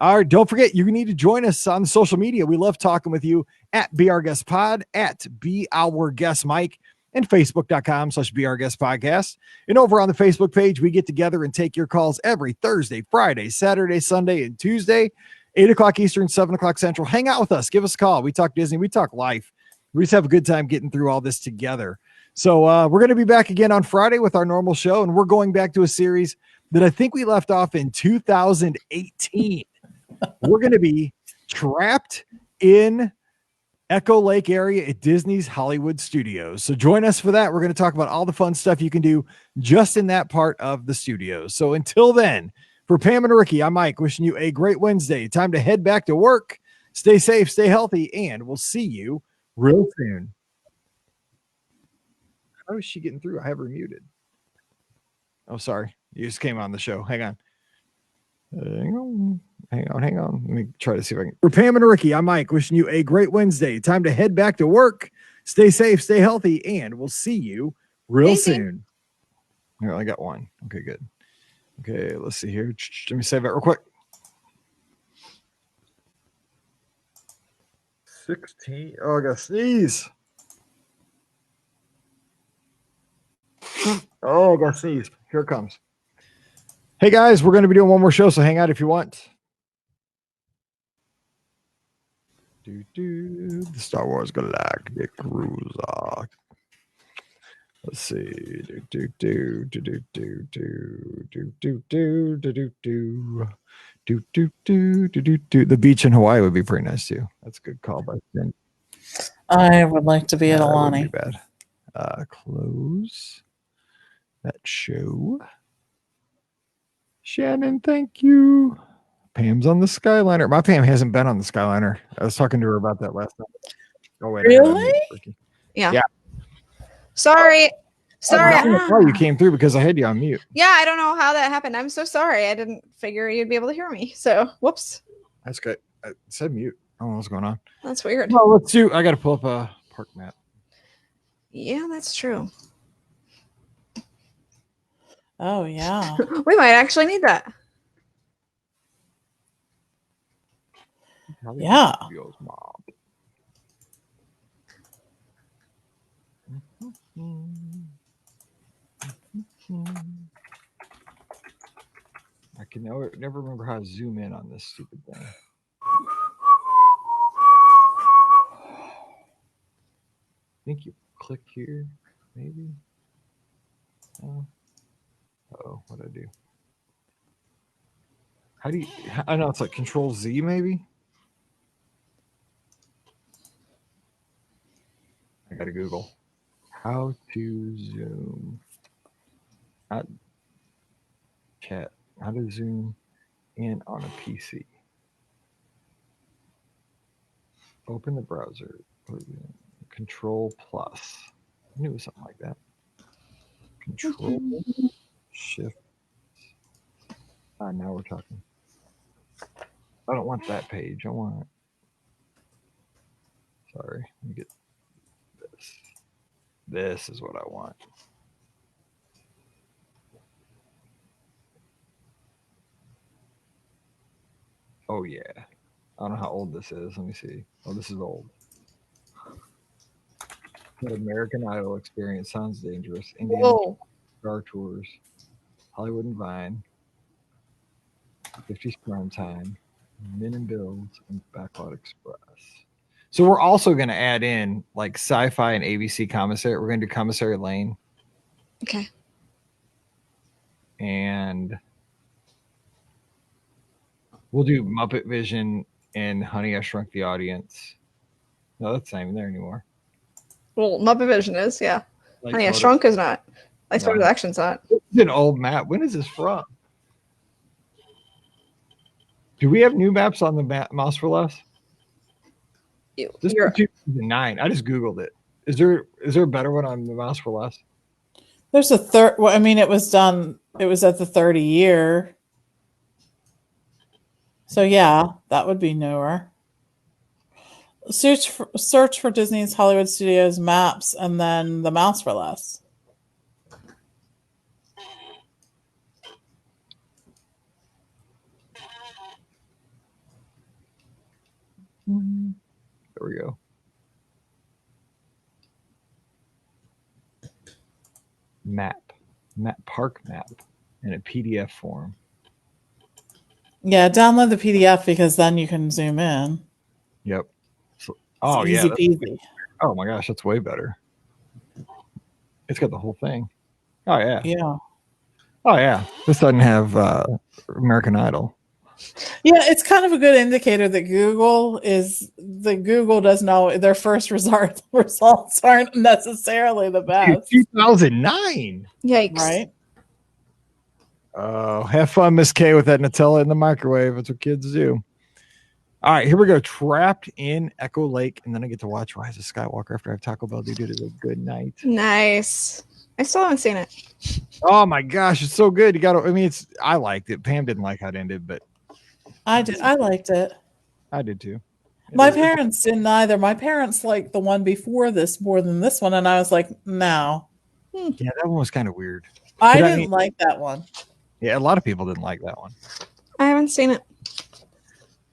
All right, don't forget, you need to join us on social media. We love talking with you at BeOurGuestPod, at BeOurGuestMike, and Facebook.com/BeOurGuestPodcast. And over on the Facebook page, we get together and take your calls every Thursday, Friday, Saturday, Sunday, and Tuesday, 8 o'clock Eastern, 7 o'clock Central. Hang out with us. Give us a call. We talk Disney. We talk life. We just have a good time getting through all this together. So we're going to be back again on Friday with our normal show, and we're going back to a series that I think we left off in 2018. We're going to be trapped in Echo Lake area at Disney's Hollywood Studios. So join us for that. We're going to talk about all the fun stuff you can do just in that part of the studios. So until then, for Pam and Rikki, I'm Mike, wishing you a great Wednesday. Time to head back to work. Stay safe, stay healthy, and we'll see you real soon. How is she getting through? I have her muted. Oh, sorry. You just came on the show. Hang on. Hang on. Let me try to see if I can. For Pam and Rikki, I'm Mike, wishing you a great Wednesday. Time to head back to work. Stay safe, stay healthy, and we'll see you real soon. Here, I got one. Okay, good. Okay, let's see here. Let me save that real quick. 16. Oh, I got to sneeze. Oh, I got to sneeze. Here it comes. Hey, guys, we're going to be doing one more show, so hang out if you want. The Star Wars Galactic Cruiser. Let's see. The beach in Hawaii would be pretty nice too. That's a good call by then. I would like to be at Alani. Bad. close that show. Shannon, thank you. Pam's on the Skyliner. My Pam hasn't been on the Skyliner. I was talking to her about that last night. Oh, wait. Really? Yeah. Sorry. Sorry. That's why you came through, because I had you on mute. Yeah, I don't know how that happened. I'm so sorry. I didn't figure you'd be able to hear me. So, whoops. That's good. I said mute. I don't know what's going on. That's weird. Well, let's do. I got to pull up a park map. Yeah, that's true. Oh, yeah. We might actually need that. Yeah. I can never remember how to zoom in on this stupid thing. I think you click here, maybe. Oh, what'd I do? How do you? I know it's like Control Z, maybe. I gotta Google how to zoom. Chat. How to zoom in on a PC. Open the browser. Control plus. I knew it was something like that. Control shift. Now we're talking. I don't want that page. I want. Sorry. Let me get this. This is what I want. Oh, yeah. I don't know how old this is. Let me see. Oh, this is old. That American Idol experience sounds dangerous. Indian Star Tours. Hollywood and Vine. 50 Prime Time. Min and Bills and Backlot Express. So we're also going to add in like Sci-Fi and ABC Commissary. We're going to do Commissary Lane. Okay. And we'll do Muppet-Vision and Honey, I Shrunk the Audience. No, that's not even there anymore. Well, Muppet-Vision is, yeah. Like Honey, I Shrunk is not. Like Photo Action's not. It's an old map. When is this from? Do we have new maps on the Mouse for Less? This is 2009. I just Googled it. Is there a better one on the Mouse for Less? There's a third. Well, I mean, it was done. It was at the 30 year. So yeah, that would be newer. Search for Disney's Hollywood Studios maps, and then the Mouse for Less. There we go. Park map in a PDF form. Yeah, download the PDF because then you can zoom in. Yep. Easy peasy. Oh my gosh, that's way better. It's got the whole thing. Oh yeah. Yeah. Oh yeah. This doesn't have American Idol. Yeah, it's kind of a good indicator that Google does know their first results aren't necessarily the best. 2009. Yikes. Right? Oh, have fun, Miss K, with that Nutella in the microwave. That's what kids do. All right, here we go. Trapped in Echo Lake, and then I get to watch Rise of Skywalker after I have Taco Bell. They did it a good night. Nice. I still haven't seen it. Oh my gosh, it's so good. I liked it. Pam didn't like how it ended, but I did. I liked it. I did too. My parents didn't either. My parents liked the one before this more than this one, and I was like, no. Yeah, that one was kind of weird. I didn't like that one. Yeah, a lot of people didn't like that one. I haven't seen it.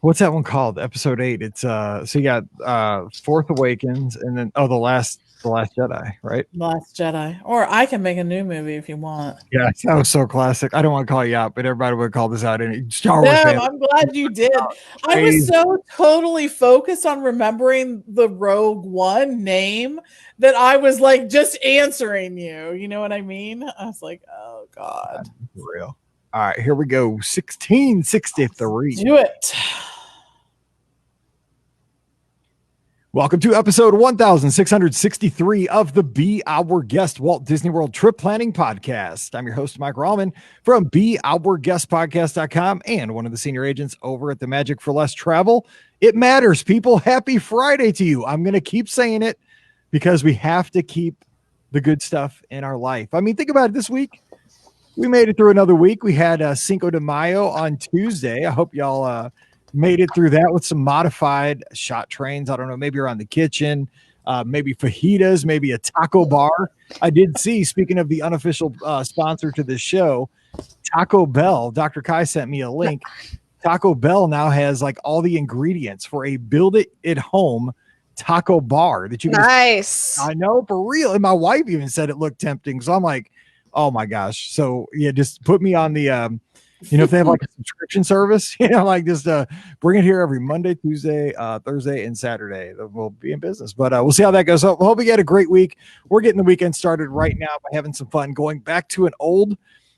What's that one called? Episode 8. It's so you got Force Awakens, and then the last Jedi, right? Last Jedi. Or I can make a new movie if you want. Yeah, that was so classic. I don't want to call you out, but everybody would call this out. Any Star Wars fan. I'm glad you did. I was so totally focused on remembering the Rogue One name that I was like just answering you. You know what I mean? I was like, oh God. For real. All right, here we go. 1663. Do it. Welcome to episode 1663 of the Be Our Guest Walt Disney World Trip Planning Podcast. I'm your host, Mike Rallman from BeOurGuestPodcast.com and one of the senior agents over at the Magic for Less Travel. It matters, people. Happy Friday to you. I'm going to keep saying it because we have to keep the good stuff in our life. I mean, think about it this week. We made it through another week. We had Cinco de Mayo on Tuesday. I hope y'all made it through that with some modified shot trains. I don't know, maybe around the kitchen, maybe fajitas, maybe a taco bar. I did see, speaking of the unofficial sponsor to this show, Taco Bell. Dr. Kai sent me a link. Taco Bell now has like all the ingredients for a build it at home taco bar that you can Nice. I know, for real. And my wife even said it looked tempting. So I'm like, oh my gosh. So yeah, just put me on the if they have like a subscription service, like just bring it here every Monday, Tuesday, Thursday, and Saturday. We'll be in business, but we'll see how that goes. So hope you had a great week. We're getting the weekend started right now by having some fun, going back to an old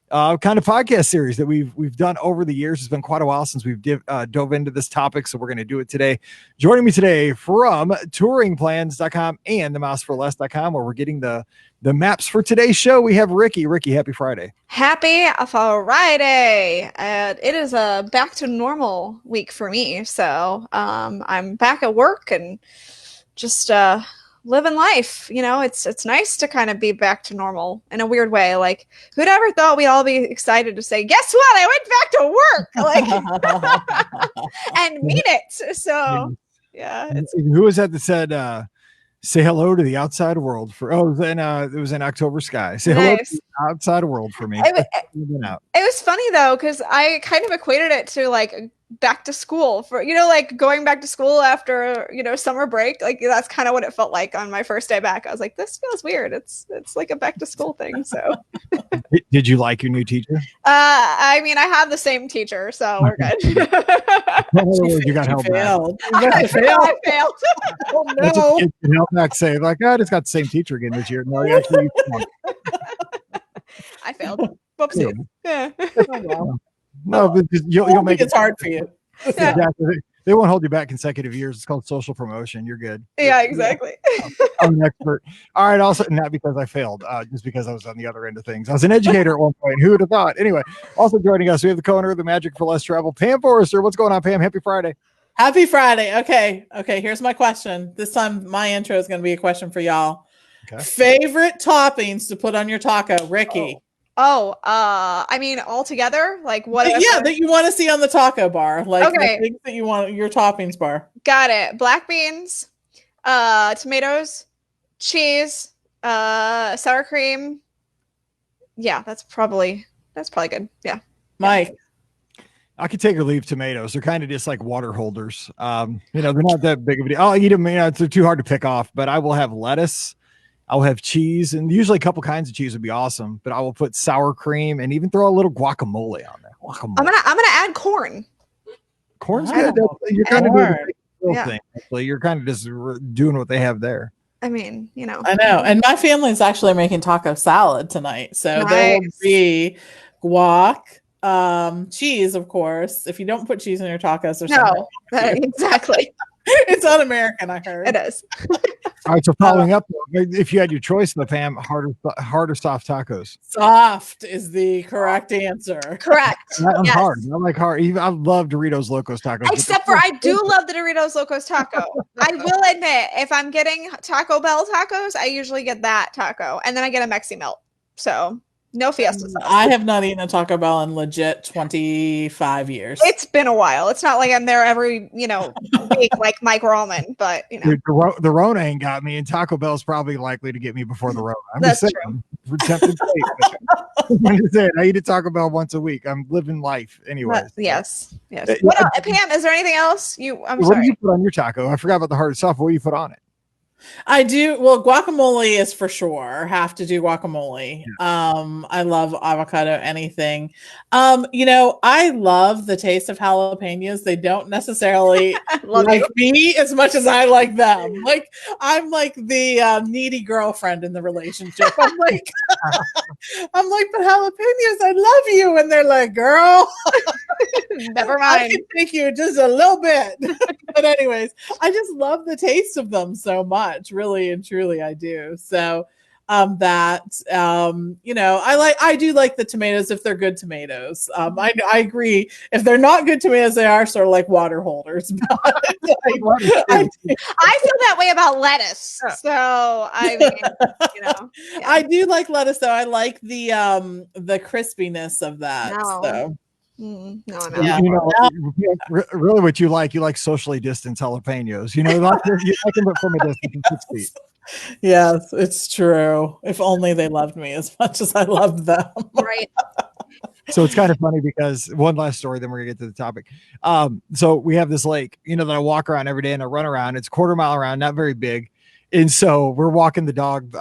kind of podcast series that we've done over the years. It's been quite a while since we've dove into this topic, so we're going to do it today. Joining me today from touringplans.com and themouseforless.com, where we're getting the maps for today's show, we have Rikki. Rikki, happy Friday. Happy Friday. It is a back to normal week for me. So I'm back at work and just living life. It's nice to kind of be back to normal in a weird way. Like, who'd ever thought we'd all be excited to say, guess what? I went back to work. And mean it. So yeah. Who was that said say hello to the outside world it was in October Sky. Say hello to the outside world for me. It was funny though, because I kind of equated it to like back to school for like going back to school after summer break. Like that's kind of what it felt like on my first day back. I was like, this feels weird. It's like a back to school thing. So did you like your new teacher? I mean, I have the same teacher, so we're good. You got held failed. I failed. Oh no. Held back, say like, I just got the same teacher again this year. No, you actually I failed. Whoopsie. Yeah. Oh, well. No, but you'll make it's hard for you. Yeah. Exactly. They won't hold you back consecutive years. It's called social promotion. You're good. Yeah, exactly. I'm an expert. All right. Also, not because I failed, just because I was on the other end of things. I was an educator at one point. Who would have thought? Anyway, also joining us, we have the co-owner of the Magic for Less Travel, Pam Forrester. What's going on, Pam? Happy Friday. Happy Friday. Okay. Here's my question. This time, my intro is going to be a question for y'all. Okay. Favorite toppings to put on your taco, Rikki? I mean, all together, like what? Yeah, that you want to see on the taco bar, like the things that you want your toppings bar. Got it. Black beans, tomatoes, cheese, sour cream. Yeah, that's probably good. Yeah, Mike. I could take or leave tomatoes. They're kind of just like water holders. They're not that big of a deal. I'll eat them. They're too hard to pick off. But I will have lettuce. I'll have cheese, and usually a couple kinds of cheese would be awesome. But I will put sour cream and even throw a little guacamole on there. Guacamole. I'm gonna add corn. Corn's good. You're kind of doing the thing. Actually, you're kind of just doing what they have there. I mean, I know. And my family is actually making taco salad tonight, so there will be guac, cheese, of course. If you don't put cheese in your tacos, there's exactly. It's un-American, I heard. It is. All right, so following up, if you had your choice, the Pam, hard or soft tacos? Soft is the correct answer. Correct. I'm hard. I like hard. I love Doritos Locos tacos. Except for I do love the Doritos Locos taco. I will admit, if I'm getting Taco Bell tacos, I usually get that taco, and then I get a Mexi Melt. So no Fiesta sauce. I have not eaten a Taco Bell in legit 25 years. It's been a while. It's not like I'm there every, week like Mike Rallman, but Dude, the Rona ain't got me, and Taco Bell's probably likely to get me before the Rona. That's true. For tempted fate. I'm just saying, I eat a Taco Bell once a week. I'm living life anyway. Yes. What else? Pam, is there anything else? I'm sorry. What do you put on your taco? I forgot about the hard stuff. What do you put on it? I do. Well, guacamole is for sure. Have to do guacamole. I love avocado anything. I love the taste of jalapenos. They don't necessarily Love like you. me as much as I like them. Like I'm like the needy girlfriend in the relationship. I'm like, but jalapenos, I love you, and they're like, girl, Never I mind. can take you just a little bit. But anyways, I just love the taste of them so much, really and truly I do. So I do like the tomatoes if they're good tomatoes. I agree. If they're not good tomatoes, they are sort of like water holders. But I feel that way about lettuce. So I mean, yeah. I do like lettuce though. I like the crispiness of that. No. So Really what you like socially distanced jalapenos. You like them, but from a distance of 6 feet. Yes, it's true. If only they loved me as much as I loved them. Right. So it's kind of funny because one last story, then we're gonna get to the topic. So we have this lake, that I walk around every day and I run around. It's a quarter mile around, not very big. And so we're walking the dog,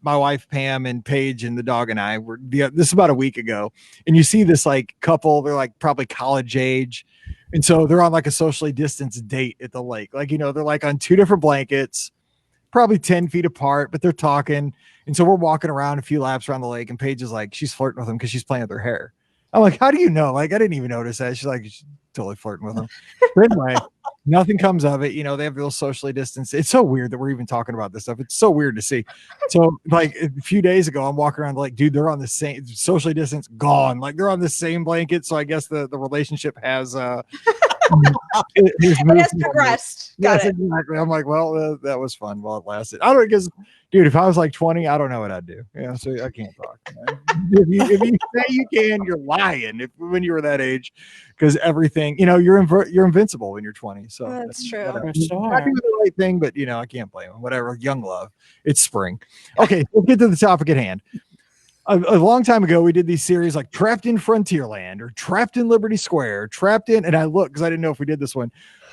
my wife Pam and Paige and the dog and I were this is about a week ago. And you see this like couple, they're like probably college age. And so they're on like a socially distanced date at the lake. Like, they're like on two different blankets, probably 10 feet apart, but they're talking. And so we're walking around a few laps around the lake and Paige is like, she's flirting with him because she's playing with her hair. I'm like, how do you know? Like, I didn't even notice that. She's like, she's totally flirting with him. But anyway, nothing comes of it. They have a little socially distanced. It's so weird that we're even talking about this stuff. It's so weird to see. So like a few days ago, I'm walking around like, dude, they're on the same socially distanced gone. Like they're on the same blanket. So I guess the relationship has, it has progressed. Yes, exactly. I'm like, well, that was fun while it lasted. I don't know, because, dude, if I was like 20, I don't know what I'd do. So I can't talk. If you say you can, you're lying. When you were that age, because everything, you're invincible when you're 20. So that's true. For sure. I do the right thing, but I can't blame them. Whatever, young love. It's spring. Okay, let's get to the topic at hand. A long time ago, we did these series like Trapped in Frontierland or Trapped in Liberty Square, and I looked because I didn't know if we did this one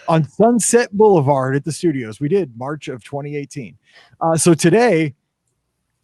on Sunset Boulevard at the studios. We did March of 2018. So today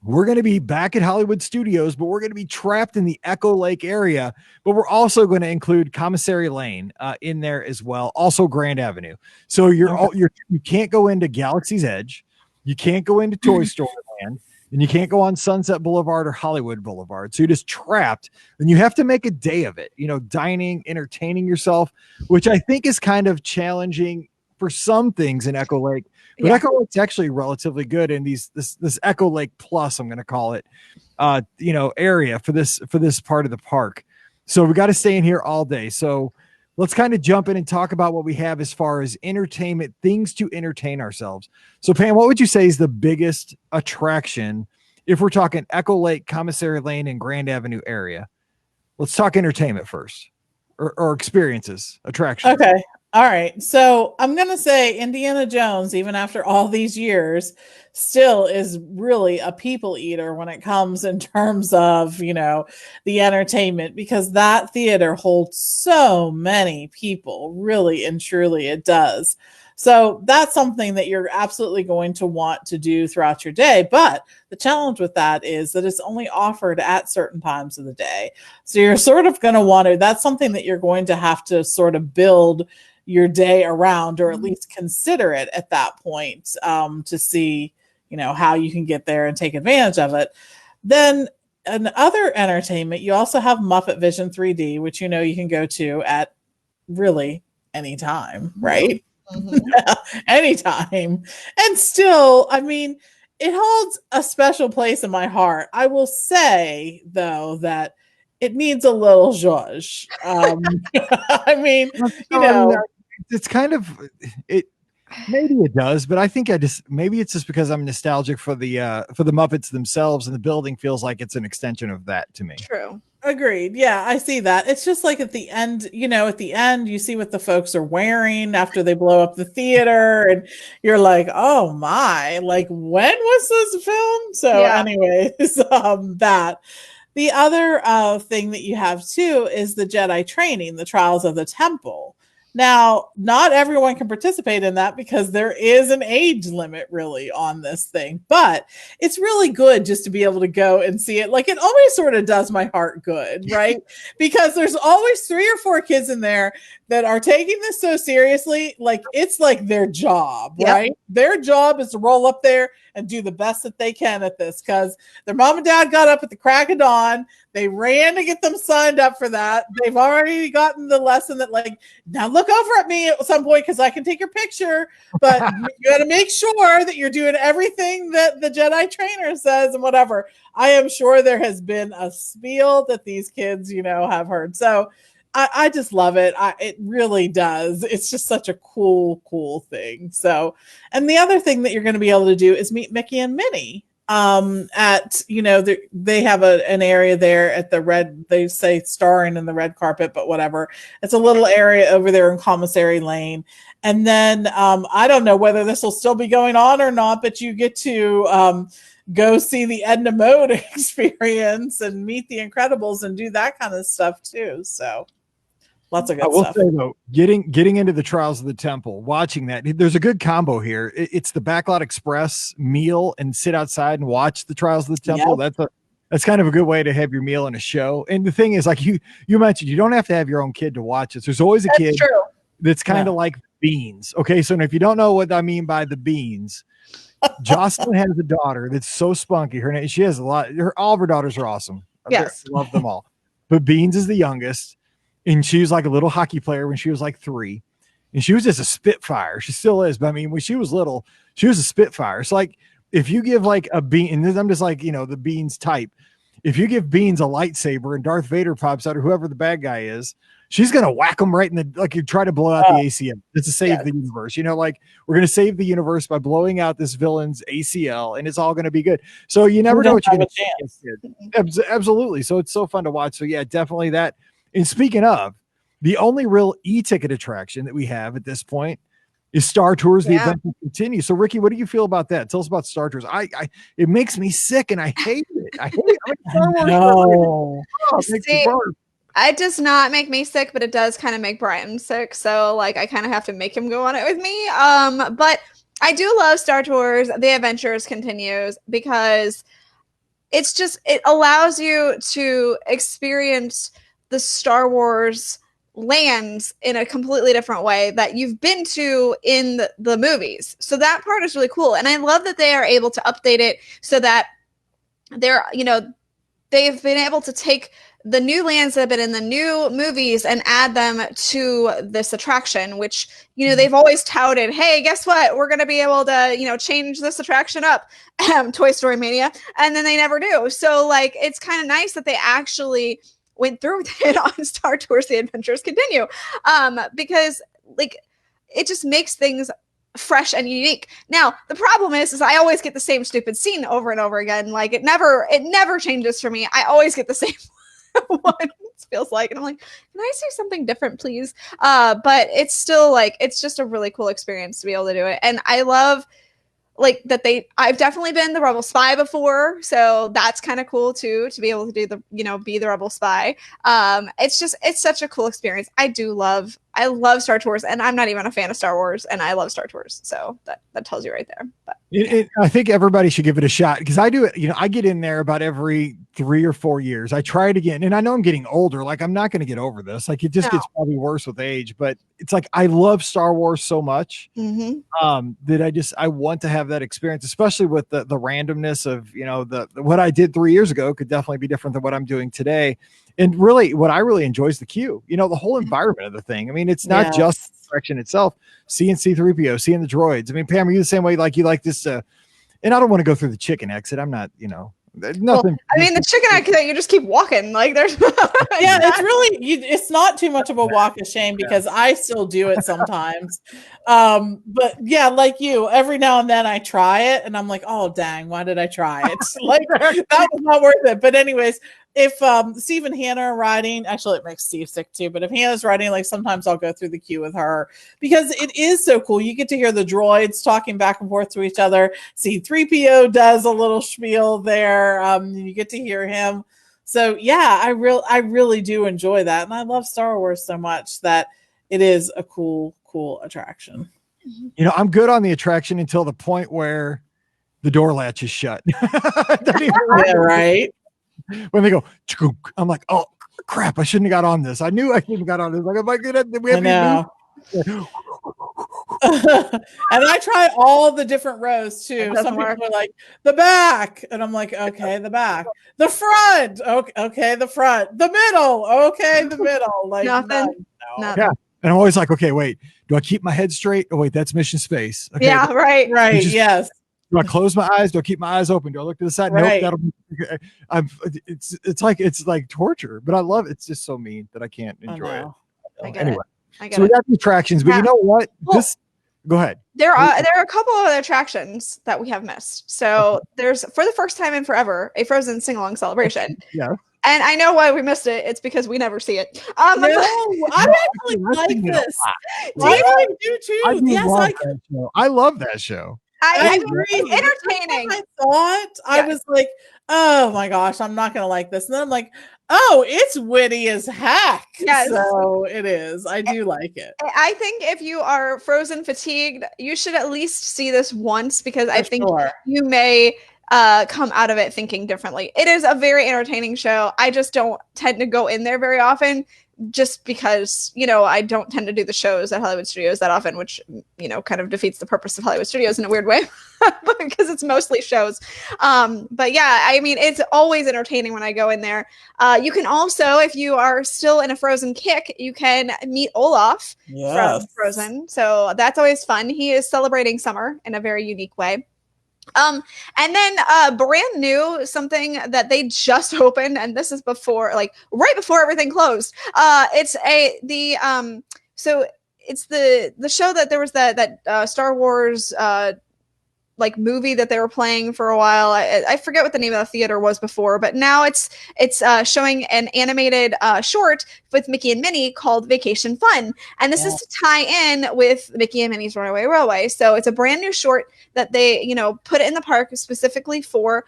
we're going to be back at Hollywood Studios, but we're going to be trapped in the Echo Lake area, but we're also going to include Commissary Lane in there as well. Also Grand Avenue. So you can't go into Galaxy's Edge. You can't go into Toy Story Land. And you can't go on Sunset Boulevard or Hollywood Boulevard. So you're just trapped. And you have to make a day of it, dining, entertaining yourself, which I think is kind of challenging for some things in Echo Lake. But Echo Lake's actually relatively good in this Echo Lake Plus, I'm going to call it, area for this part of the park. So we got to stay in here all day. So let's kind of jump in and talk about what we have as far as entertainment, things to entertain ourselves. So Pam, what would you say is the biggest attraction if we're talking Echo Lake, Commissary Lane, and Grand Avenue area? Let's talk entertainment first, or experiences, attractions. Okay. All right. So I'm going to say Indiana Jones, even after all these years, still is really a people eater when it comes in terms of, the entertainment, because that theater holds so many people, really and truly it does. So that's something that you're absolutely going to want to do throughout your day. But the challenge with that is that it's only offered at certain times of the day. So you're sort of going to want to, that's something that you're going to have to sort of build your day around, or at least consider it at that point, to see, how you can get there and take advantage of it. Then in other entertainment, you also have Muppet-Vision 3D, which, you can go to at really any time, right? Mm-hmm. Anytime. And still, I mean, it holds a special place in my heart. I will say, though, that it needs a little zhuzh. I mean, it's kind of it. Maybe it does, but I think maybe it's just because I'm nostalgic for the Muppets themselves, and the building feels like it's an extension of that to me. True. Agreed. Yeah, I see that. It's just like at the end, you see what the folks are wearing after they blow up the theater, and you're like, oh my, like when was this filmed? So anyways, that. The other thing that you have too is the Jedi training, the Trials of the Temple. Now, not everyone can participate in that because there is an age limit really on this thing, but it's really good just to be able to go and see it. Like, it always sort of does my heart good, right? Because there's always 3 or 4 kids in there that are taking this so seriously. Like, it's like their job, right? Their job is to roll up there and do the best that they can at this, because their mom and dad got up at the crack of dawn. They ran to get them signed up for that. They've already gotten the lesson that, like, now look over at me at some point because I can take your picture, but you got to make sure that you're doing everything that the Jedi trainer says and whatever. I am sure there has been a spiel that these kids, have heard. So I just love it. It really does. It's just such a cool thing. So, and the other thing that you're going to be able to do is meet Mickey and Minnie at, they have an area there at the red, they say starring in the red carpet, but whatever. It's a little area over there in Commissary Lane. And then I don't know whether this will still be going on or not, but you get to go see the Edna Mode experience and meet the Incredibles and do that kind of stuff too. So lots of good stuff. Say though, getting into the Trials of the Temple, watching that, there's a good combo here. It's the Backlot Express meal and sit outside and watch the Trials of the Temple. Yep. That's kind of a good way to have your meal and a show. And the thing is, like you mentioned, you don't have to have your own kid to watch this. There's always a kid that's kind of like beans. Okay, so if you don't know what I mean by the beans, Jocelyn has a daughter that's so spunky. She has a lot. All of her daughters are awesome. Yes, I love them all. But Beans is the youngest. And she was like a little hockey player when she was like 3. And she was just a spitfire. She still is. But I mean, when she was little, she was a spitfire. It's like if you give like a Bean, and I'm just like, the Beans type. If you give Beans a lightsaber and Darth Vader pops out or whoever the bad guy is, she's going to whack him right in the, like you try to blow out the ACL. It's to save the universe. Like we're going to save the universe by blowing out this villain's ACL and it's all going to be good. So you never know what you're going to see. Absolutely. So it's so fun to watch. So yeah, definitely that. And speaking of, the only real e-ticket attraction that we have at this point is Star Tours. The event will continue. So Rikki, what do you feel about that? Tell us about Star Tours. It makes me sick and I hate it. I hate it. It does not make me sick, but it does kind of make Brian sick. So like I kind of have to make him go on it with me. But I do love Star Tours. The Adventures continues because it allows you to experience the Star Wars lands in a completely different way that you've been to in the movies. So that part is really cool. And I love that they are able to update it so that they've been able to take the new lands that have been in the new movies and add them to this attraction, which, they've always touted, hey, guess what? We're going to be able to, change this attraction up, Toy Story Mania. And then they never do. So like, it's kind of nice that they actually went through with it on Star Tours The Adventures Continue, because like it just makes things fresh and unique. Now the problem is I always get the same stupid scene over and over again. Like it never changes for me. I always get the same one, it feels like, and I'm like, can I see something different, please? But it's still like it's just a really cool experience to be able to do it. And I love like that I've definitely been the Rebel Spy before, so that's kind of cool too, to be able to do be the Rebel Spy. It's such a cool experience. I love Star Tours, and I'm not even a fan of Star Wars, and I love Star Tours, so that tells you right there. But I think everybody should give it a shot, because I do it. I get in there about every 3 or 4 years. I try it again, and I know I'm getting older. Like I'm not going to get over this. Like it just gets probably worse with age. But it's like I love Star Wars so much that I want to have that experience, especially with the randomness of what I did 3 years ago could definitely be different than what I'm doing today. And really, what I really enjoy is the queue. The whole environment of the thing. I mean, it's not just the attraction itself. Seeing C-3PO, seeing the droids. I mean, Pam, are you the same way? Like you like this? And I don't want to go through the chicken exit. I'm not. Nothing. Well, I mean, the chicken exit, you just keep walking. Like there's. It's really. It's not too much of a walk of shame, because I still do it sometimes. But yeah, like you, every now and then I try it, and I'm like, oh dang, why did I try it? Like that was not worth it. But anyways. If Steve and Hannah are riding, actually it makes Steve sick too, but if Hannah's riding, like sometimes I'll go through the queue with her, because it is so cool. You get to hear the droids talking back and forth to each other. C-3PO does a little spiel there. You get to hear him. So yeah, I really do enjoy that. And I love Star Wars so much that it is a cool attraction. You know, I'm good on the attraction until the point where the door latch is shut. Yeah, right. When they go, I'm like, oh crap, I shouldn't have got on this. I knew I shouldn't have got on this. Like, am I gonna? I know. And I try all the different rows too. Some people are like the back, and I'm like, okay, the back, the front, okay, the front, the middle, okay, the middle, like nothing. Yeah, and I'm always like, okay, wait, do I keep my head straight? Oh wait, that's mission space. Okay, yeah, right, yes. Do I close my eyes? Do I keep my eyes open? Do I look to the side? Right. Nope. It's like torture, but I love it. It's just so mean that I can't enjoy it. Anyway, so we got the attractions, but you know what? Go ahead. There are a couple of other attractions that we have missed. So there's, for the first time in forever, a Frozen sing-along celebration. Yeah. And I know why we missed it. It's because we never see it. No, I actually like this. I do too. I love that show. I agree. It's entertaining. I was like, oh my gosh, I'm not gonna like this. And then I'm like, oh, it's witty as heck. Yes. So it is. I do like it. I think if you are Frozen fatigued, you should at least see this once, because I think you may come out of it thinking differently. It is a very entertaining show. I just don't tend to go in there very often, just because, you know, I don't tend to do the shows at Hollywood Studios that often, which, you know, kind of defeats the purpose of Hollywood Studios in a weird way, because it's mostly shows. But yeah, I mean, it's always entertaining when I go in there. You can also, if you are still in a Frozen kick, you can meet Olaf from Frozen. So that's always fun. He is celebrating summer in a very unique way. And then brand new, something that they just opened, and this is before, like right before everything closed. It's the show that there was that Star Wars like movie that they were playing for a while. I forget what the name of the theater was before, but now it's showing an animated short with Mickey and Minnie called Vacation Fun. And this is to tie in with Mickey and Minnie's Runaway Railway. So it's a brand new short that they, you know, put it in the park specifically for,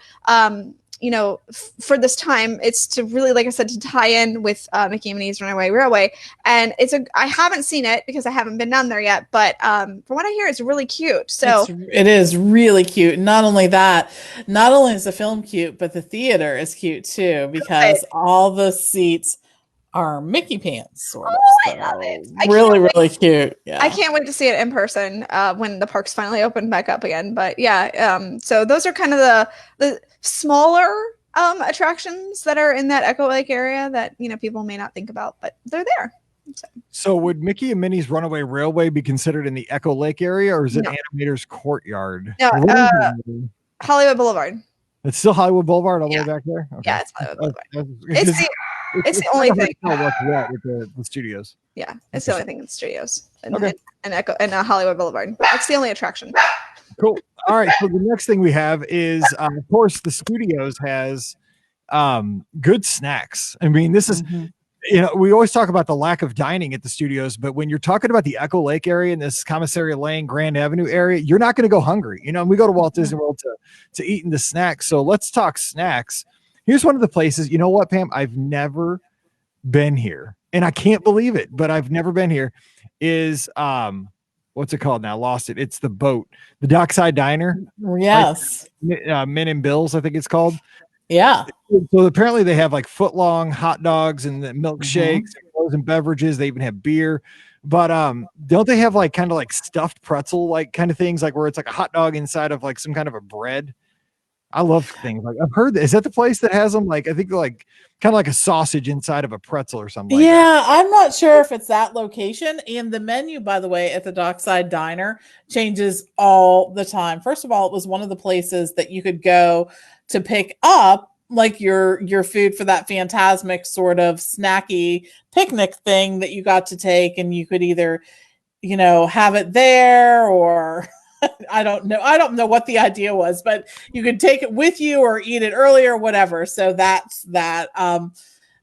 you know, for this time. It's to really, like I said, to tie in with Mickey and Minnie's Runaway Railway. And I haven't seen it because I haven't been down there yet, but from what I hear, it's really cute. So it is really cute. Not only that, not only is the film cute, but the theater is cute too, because all the seats are Mickey pants. Sort of. I love it. Really cute. Yeah. I can't wait to see it in person when the parks finally open back up again. But yeah, so those are kind of the smaller attractions that are in that Echo Lake area that, you know, people may not think about, but they're there. So would Mickey and Minnie's Runaway Railway be considered in the Echo Lake area, or is it Animator's Courtyard? No, Hollywood Boulevard. It's still Hollywood Boulevard all the way back there? Okay. Yeah, it's Hollywood Boulevard. It's the only thing. What's what with the studios? Yeah, it's the only thing in the studios. And Echo and Hollywood Boulevard. That's the only attraction. Cool. All right. So the next thing we have is, of course, the studios has good snacks. I mean, this is, you know, we always talk about the lack of dining at the studios, but when you're talking about the Echo Lake area and this Commissary Lane, Grand Avenue area, you're not going to go hungry. You know, we go to Walt Disney World to eat in the snacks. So let's talk snacks. Here's one of the places, you know what, Pam? I've never been here, and I can't believe it, but I've never been here. Is what's it called now? Lost it. It's the boat, the Dockside Diner. Yes. Like, Men and Bills, I think it's called. Yeah. So apparently they have like foot-long hot dogs and milkshakes and frozen beverages. They even have beer. But don't they have like kind of like stuffed pretzel like kind of things, like where it's like a hot dog inside of like some kind of a bread? I love things like, I've heard that. Is that the place that has them? Like, I think like kind of like a sausage inside of a pretzel or something. Like that. I'm not sure if it's that location. And the menu, by the way, at the Dockside Diner changes all the time. First of all, it was one of the places that you could go to pick up like your food for that Fantasmic sort of snacky picnic thing that you got to take, and you could either, you know, have it there, or I don't know what the idea was, but you could take it with you or eat it early or whatever. So that's that.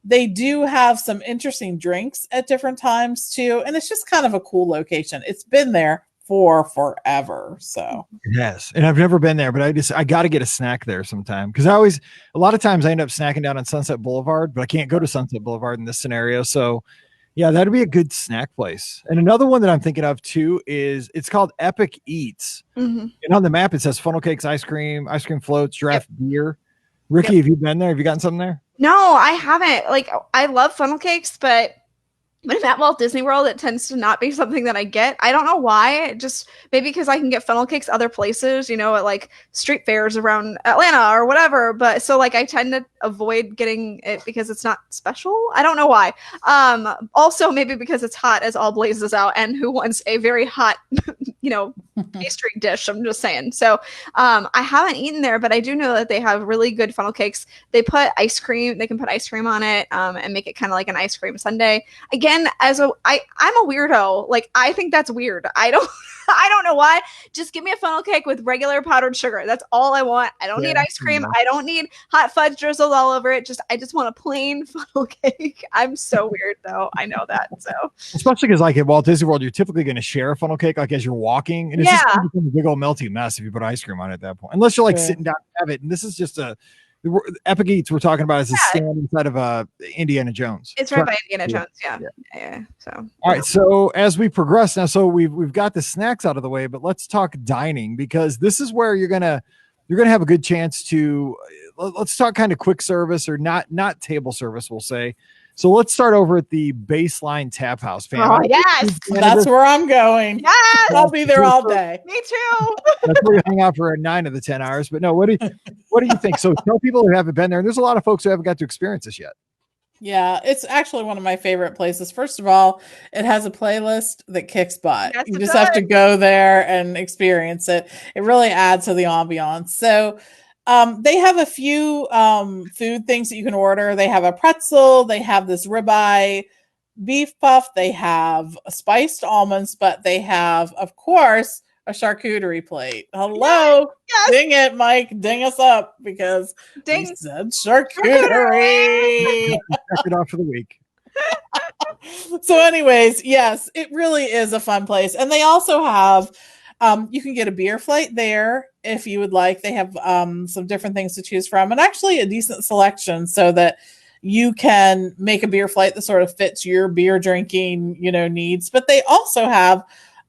They do have some interesting drinks at different times too, and it's just kind of a cool location. It's been there for forever. So yes, and I've never been there, but I got to get a snack there sometime, because a lot of times I end up snacking down on Sunset Boulevard, but I can't go to Sunset Boulevard in this scenario. So Yeah, that'd be a good snack place. And another one that I'm thinking of too is it's called Epic Eats. Mm-hmm. And on the map, it says funnel cakes, ice cream floats, draft beer. Rikki, Yep. have you been there? Have you gotten something there? No, I haven't. Like, I love funnel cakes, but when I'm at Walt Disney World, it tends to not be something that I get. I don't know why. Just maybe because I can get funnel cakes other places, you know, at like street fairs around Atlanta or whatever. But so like I tend to avoid getting it because it's not special. I don't know why. Also maybe because it's hot as all blazes out, and who wants a very hot, you know, pastry dish? I'm just saying. So I haven't eaten there, but I do know that they have really good funnel cakes. They put ice cream. They can put ice cream on it and make it kind of like an ice cream sundae. Again, I'm a weirdo. Like, I think that's weird. I don't know why. Just give me a funnel cake with regular powdered sugar. That's all I want. I don't need ice cream. I don't need hot fudge drizzled all over it. I just want a plain funnel cake. I'm so weird though. I know that. So especially because like at Walt Disney World, you're typically going to share a funnel cake like as you're walking, and it's just a big old melty mess if you put ice cream on it at that point. Unless you're like sitting down to have it, and this is just a Epic Eats we're talking about is a stand inside of Indiana Jones. It's right by Indiana Jones. Yeah. So all right. So as we progress now, so we've got the snacks out of the way, but let's talk dining, because this is where you're gonna have a good chance to let's talk kind of quick service, or not table service, we'll say. So let's start over at the Baseline Tap House, fam. Oh, yes. That's where I'm going. Yes. I'll be there all day. Me too. That's where you hang out for 9 of the 10 hours. But no, what do you think? So tell people who haven't been there, and there's a lot of folks who haven't got to experience this yet. Yeah, it's actually one of my favorite places. First of all, it has a playlist that kicks butt. Yes, you just have to go there and experience it. It really adds to the ambiance. So they have a few food things that you can order. They have a pretzel. They have this ribeye beef puff. They have spiced almonds, but they have, of course, a charcuterie plate. Hello. Yes. Ding it, Mike. Ding us up, because we said charcuterie. Check it off for the week. So anyways, yes, it really is a fun place. And they also have you can get a beer flight there if you would like. They have some different things to choose from, and actually a decent selection, so that you can make a beer flight that sort of fits your beer drinking, needs. But they also have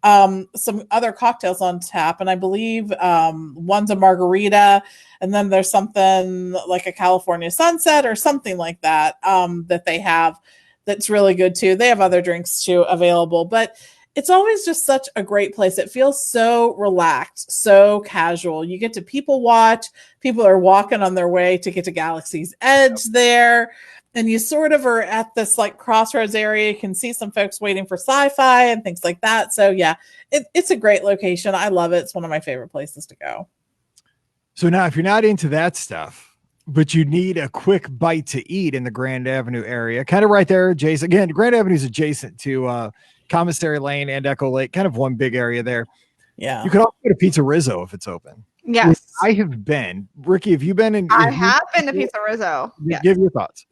some other cocktails on tap, and I believe one's a margarita, and then there's something like a California sunset or something like that that they have that's really good too. They have other drinks too available, but it's always just such a great place. It feels so relaxed, so casual. You get to people watch. People are walking on their way to get to Galaxy's Edge there. And you sort of are at this like crossroads area. You can see some folks waiting for sci-fi and things like that. So yeah, it's a great location. I love it. It's one of my favorite places to go. So now if you're not into that stuff, but you need a quick bite to eat in the Grand Avenue area, kind of right there, Jason. Again, Grand Avenue is adjacent to Commissary Lane and Echo Lake, kind of one big area there. Yeah. You could also go to Pizza Rizzo if it's open. Yes. I have been. Rikki, have you been? I have been to Pizza Rizzo. Yes. Give your thoughts.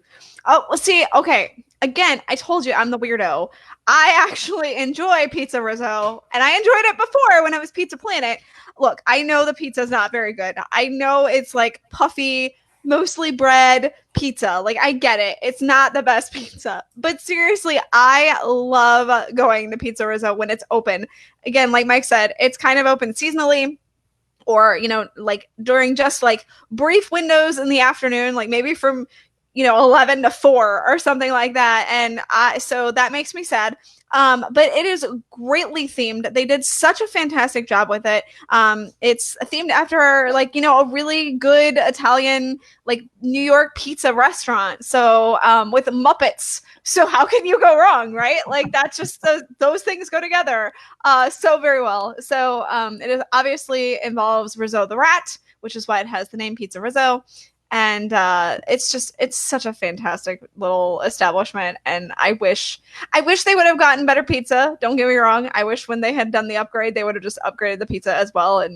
Oh, well, see, okay. Again, I told you I'm the weirdo. I actually enjoy Pizza Rizzo, and I enjoyed it before when it was Pizza Planet. Look, I know the pizza's not very good. I know it's like puffy, mostly bread pizza. Like, I get it. It's not the best pizza. But seriously, I love going to Pizza Rizzo when it's open. Again, like Mike said, it's kind of open seasonally, or, like during just like brief windows in the afternoon, like maybe from 11 to 4 or something like that. And so that makes me sad. But it is greatly themed. They did such a fantastic job with it. It's themed after like, a really good Italian, like New York pizza restaurant. So, with Muppets. So how can you go wrong? Right? Like that's just those things go together, so very well. So, it is obviously involves Rizzo the Rat, which is why it has the name Pizza Rizzo. And it's such a fantastic little establishment. And I wish they would have gotten better pizza. Don't get me wrong. I wish when they had done the upgrade, they would have just upgraded the pizza as well.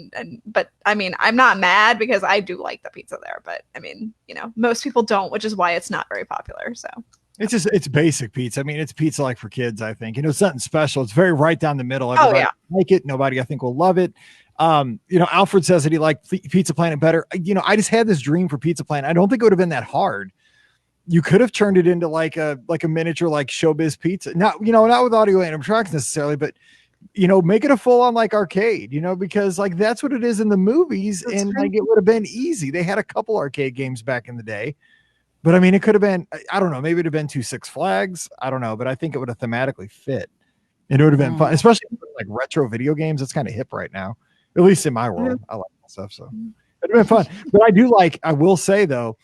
But I mean, I'm not mad because I do like the pizza there. But I mean, most people don't, which is why it's not very popular. So it's basic pizza. I mean, it's pizza like for kids, I think. It's nothing special. It's very right down the middle. Everybody like it. Nobody, I think, will love it. Alfred says that he liked Pizza Planet better. I just had this dream for Pizza Planet. I don't think it would have been that hard you could have turned it into like a miniature like Showbiz Pizza. Not not with audio animatronics necessarily, but make it a full on like arcade. Because like that's what it is in the movies, and like it would have been easy. They had a couple arcade games back in the day. But I mean, it could have been, I don't know, maybe it'd have been 2 Six Flags. I don't know, but I think it would have thematically fit. It would have been fun, especially like retro video games. It's kind of hip right now, at least in my world. I like that stuff. So it'd have been fun. But I will say though,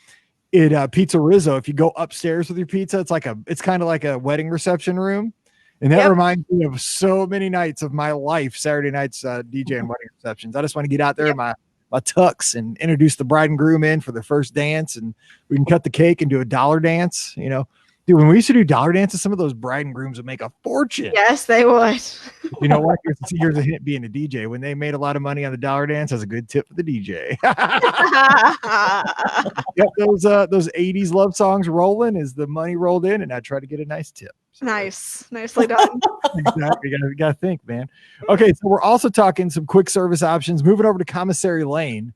Pizza Rizzo, if you go upstairs with your pizza, it's kind of like a wedding reception room. And that reminds me of so many nights of my life, Saturday nights, DJ and wedding receptions. I just want to get out there in my tux and introduce the bride and groom in for their first dance, and we can cut the cake and do a dollar dance. Dude, when we used to do dollar dances, some of those bride and grooms would make a fortune. Yes, they would. You know what? Here's a hint being a DJ. When they made a lot of money on the dollar dance, that's a good tip for the DJ. Get those 80s love songs rolling as the money rolled in, and I try to get a nice tip. So, nicely done. Exactly. You gotta think, man. Okay, so we're also talking some quick service options. Moving over to Commissary Lane,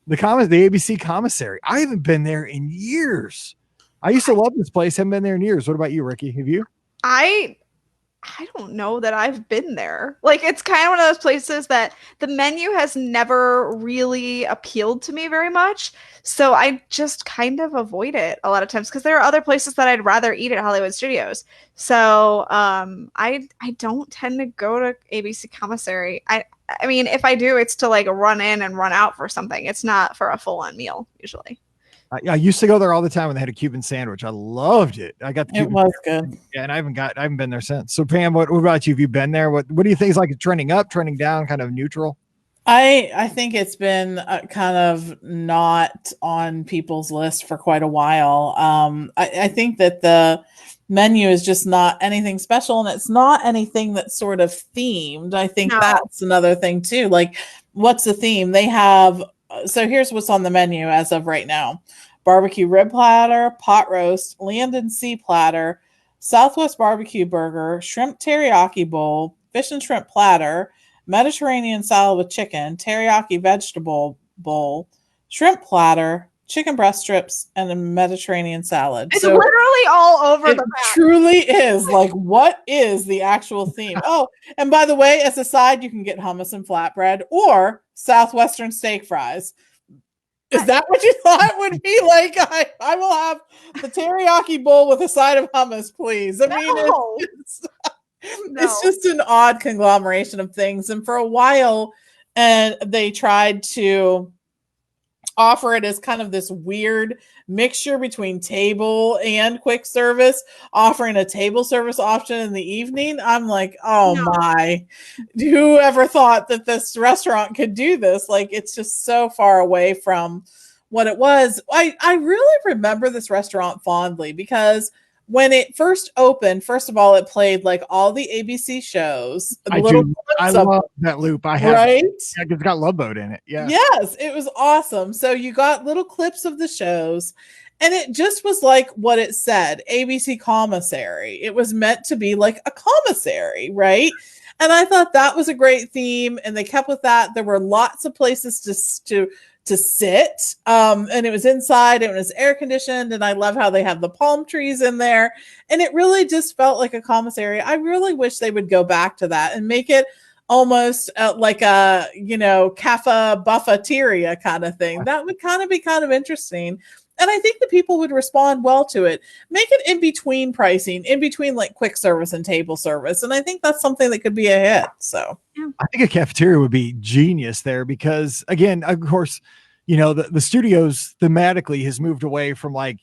the ABC Commissary. I haven't been there in years. I used to love this place. Haven't been there in years. What about you, Rikki? Have you? I don't know that I've been there. Like, it's kind of one of those places that the menu has never really appealed to me very much. So I just kind of avoid it a lot of times because there are other places that I'd rather eat at Hollywood Studios. So I don't tend to go to ABC Commissary. I mean, if I do, it's to like run in and run out for something. It's not for a full-on meal usually. I used to go there all the time when they had a Cuban sandwich. I loved it. I got the Cuban was sandwich. good. Yeah, and I haven't been there since. So Pam, what about you? Have you been there? What do you think is like trending up, trending down, kind of neutral? I think it's been kind of not on people's list for quite a while. I think that the menu is just not anything special, and it's not anything that's sort of themed. I think that's another thing too. Like, what's the theme? They have. So here's what's on the menu as of right now: barbecue rib platter, pot roast, land and sea platter, Southwest barbecue burger, shrimp teriyaki bowl, fish and shrimp platter, Mediterranean salad with chicken, teriyaki vegetable bowl, shrimp platter, chicken breast strips, and a Mediterranean salad. It's literally all over the map. It truly is. Like, what is the actual theme? Oh, and by the way, as a side, you can get hummus and flatbread or Southwestern steak fries. Is that what you thought would be like? I will have the teriyaki bowl with a side of hummus, please. I mean, it's just an odd conglomeration of things. And for a while, and they tried to offer it as kind of this weird mixture between table and quick service, offering a table service option in the evening. I'm like, my, who ever thought that this restaurant could do this? Like, it's just so far away from what it was. I really remember this restaurant fondly because when it first opened, first of all, it played like all the ABC shows. I love that loop. I have, right? It's got Love Boat in it. Yeah. Yes, it was awesome. So you got little clips of the shows, and it just was like what it said, ABC Commissary. It was meant to be like a commissary, right? And I thought that was a great theme, and they kept with that. There were lots of places to sit, and it was inside, and it was air conditioned, and I love how they have the palm trees in there, and it really just felt like a commissary. I really wish they would go back to that and make it almost like a cafe buffeteria kind of thing. That would kind of be kind of interesting, and I think the people would respond well to it. Make it in between pricing, in between like quick service and table service, and I think that's something that could be a hit. So I think a cafeteria would be genius there because, again, of course, the studios thematically has moved away from like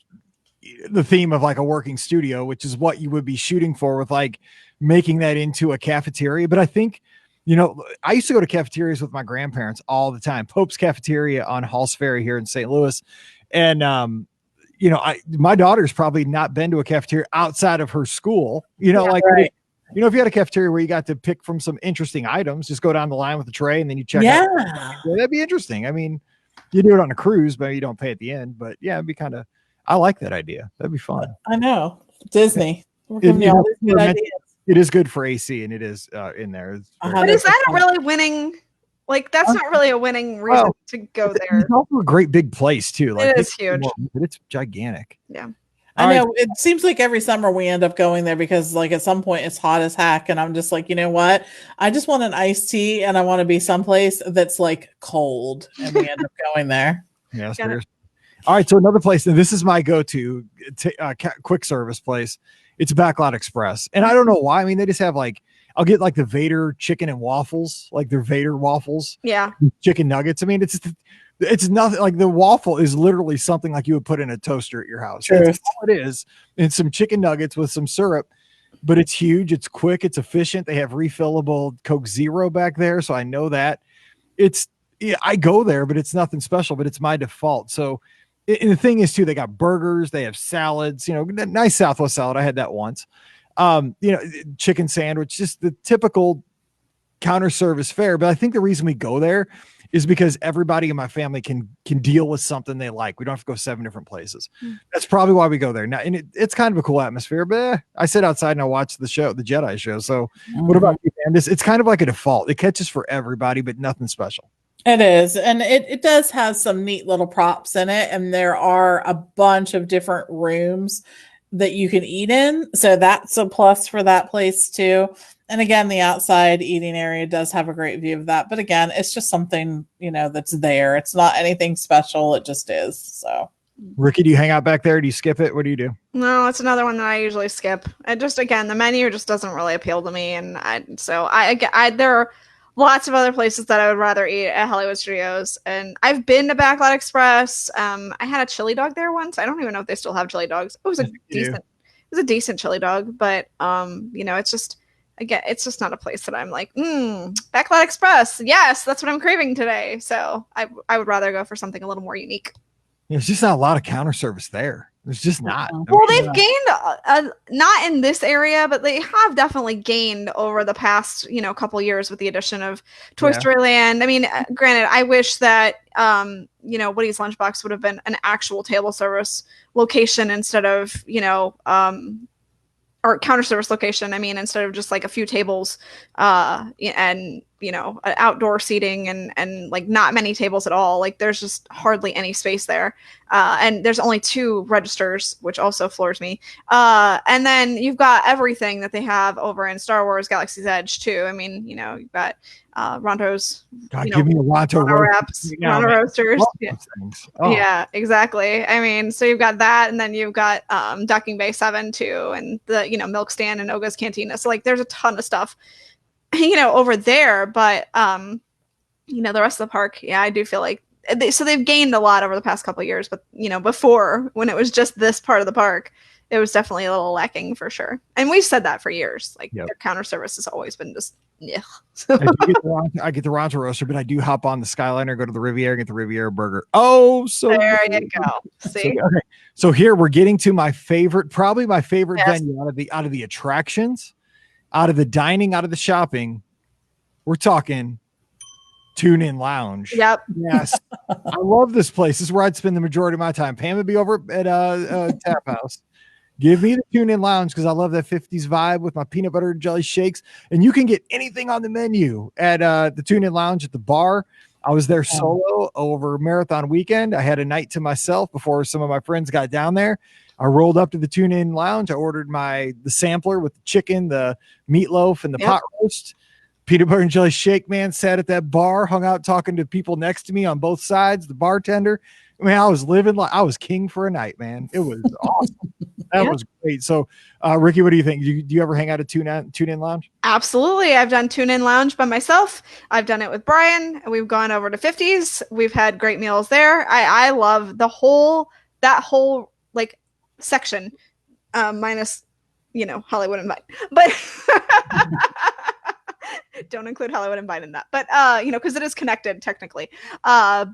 the theme of like a working studio, which is what you would be shooting for with like making that into a cafeteria. But I think, I used to go to cafeterias with my grandparents all the time. Pope's Cafeteria on Halls Ferry here in St. Louis. And, my daughter's probably not been to a cafeteria outside of her school, right. If you had a cafeteria where you got to pick from some interesting items, just go down the line with the tray and then you check out. Yeah, that'd be interesting. I mean, you do it on a cruise, but you don't pay at the end. But yeah, it'd be I like that idea. That'd be fun. I know. Disney. We're giving you all these good ideas. It is good for AC, and it is in there. But is that a really winning? Like, that's not really a winning reason to go there. It's also a great big place too. Like, it is huge. But it's gigantic. Yeah. I know it seems like every summer we end up going there because like at some point it's hot as heck and I'm just like, you know what? I just want an iced tea and I want to be someplace that's like cold and we end up going there. Yes. All right. So another place, and this is my go-to quick service place. It's Backlot Express. And I don't know why. I mean, they just have like, I'll get like the Vader chicken and waffles, like their Vader waffles. Yeah. Chicken nuggets. I mean, it's nothing like the waffle is literally something like you would put in a toaster at your house. Sure. That's all it is. And some chicken nuggets with some syrup, but it's huge. It's quick. It's efficient. They have refillable Coke Zero back there. So I know that I go there, but it's nothing special, but it's my default. So and the thing is too, they got burgers, they have salads, nice Southwest salad. I had that once. Chicken sandwich, just the typical counter service fare. But I think the reason we go there is because everybody in my family can deal with something they like. We don't have to go 7 different places. That's probably why we go there now. And it's kind of a cool atmosphere, but I sit outside and I watch the Jedi show. So what about you, man? It's kind of like a default. It catches for everybody, but nothing special. It is. And it does have some neat little props in it. And there are a bunch of different rooms that you can eat in. So that's a plus for that place too. And again, the outside eating area does have a great view of that. But again, it's just something, that's there. It's not anything special. It just is. So Rikki, do you hang out back there? Do you skip it? What do you do? No, it's another one that I usually skip. And just, again, the menu just doesn't really appeal to me. And there are lots of other places that I would rather eat at Hollywood Studios. And I've been to Backlot Express. I had a chili dog there once. I don't even know if they still have chili dogs. It was a decent chili dog, but it's just, again, it's just not a place that I'm like, Backlot Express. Yes, that's what I'm craving today. So I would rather go for something a little more unique. There's just not a lot of counter service there. There's just not. Well, they've gained, not in this area, but they have definitely gained over the past, couple years with the addition of Toy Story Land. I mean, granted, I wish that, Woody's Lunchbox would have been an actual table service location instead of, or counter service location. I mean, instead of just like a few tables, and outdoor seating and like not many tables at all. Like there's just hardly any space there. And there's only 2 registers, which also floors me. And then you've got everything that they have over in Star Wars Galaxy's Edge too. I mean, you've got Ronto's, give me a Ronto wraps, Ronto roasters. Yeah, exactly. I mean, so you've got that, and then you've got Docking Bay 7 too, and the milk stand and Oga's Cantina. So like there's a ton of stuff over there, but the rest of the park, I do feel like they've gained a lot over the past couple of years, but before, when it was just this part of the park, it was definitely a little lacking for sure. And we've said that for years. Like their counter service has always been just I get the Ronto roaster, but I do hop on the Skyliner, go to the Riviera, get the Riviera burger. Oh, so there you go. See, so here we're getting to probably my favorite venue out of the attractions, out of the dining, out of the shopping. We're talking Tune-In Lounge. Yep. Yes. I love this place. This is where I'd spend the majority of my time. Pam would be over at Tap House. Give me the Tune-In Lounge because I love that 50s vibe with my peanut butter and jelly shakes. And you can get anything on the menu at the Tune-In Lounge at the bar. I was there solo over marathon weekend. I had a night to myself before some of my friends got down there. I rolled up to the Tune-In Lounge. I ordered the sampler with the chicken, the meatloaf, and the pot roast. Peanut butter and jelly shake, man, sat at that bar, hung out talking to people next to me on both sides, the bartender. I mean, I was living like I was king for a night, man. It was awesome. That was great. So, Rikki, what do you think? Do you ever hang out at Tune-In Lounge? Absolutely. I've done Tune-In Lounge by myself. I've done it with Brian. We've gone over to 50s. We've had great meals there. I love that whole like section, minus, Hollywood and Vine. But don't include Hollywood and Vine in that. But, because it is connected technically. I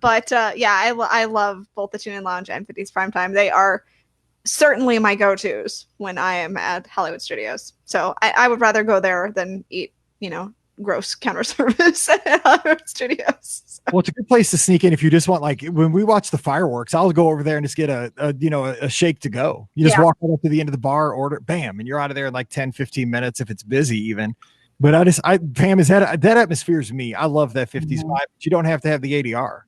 love both the Tune-In Lounge and 50s Primetime. They are certainly my go-tos when I am at Hollywood Studios. So I would rather go there than eat, gross counter service at Hollywood Studios. So. Well, it's a good place to sneak in if you just want, like when we watch the fireworks, I'll go over there and just get a shake to go. You just walk right up to the end of the bar, order, bam, and you're out of there in like 10, 15 minutes if it's busy even. But Pam, that atmosphere is me. I love that 50s vibe, but you don't have to have the ADR.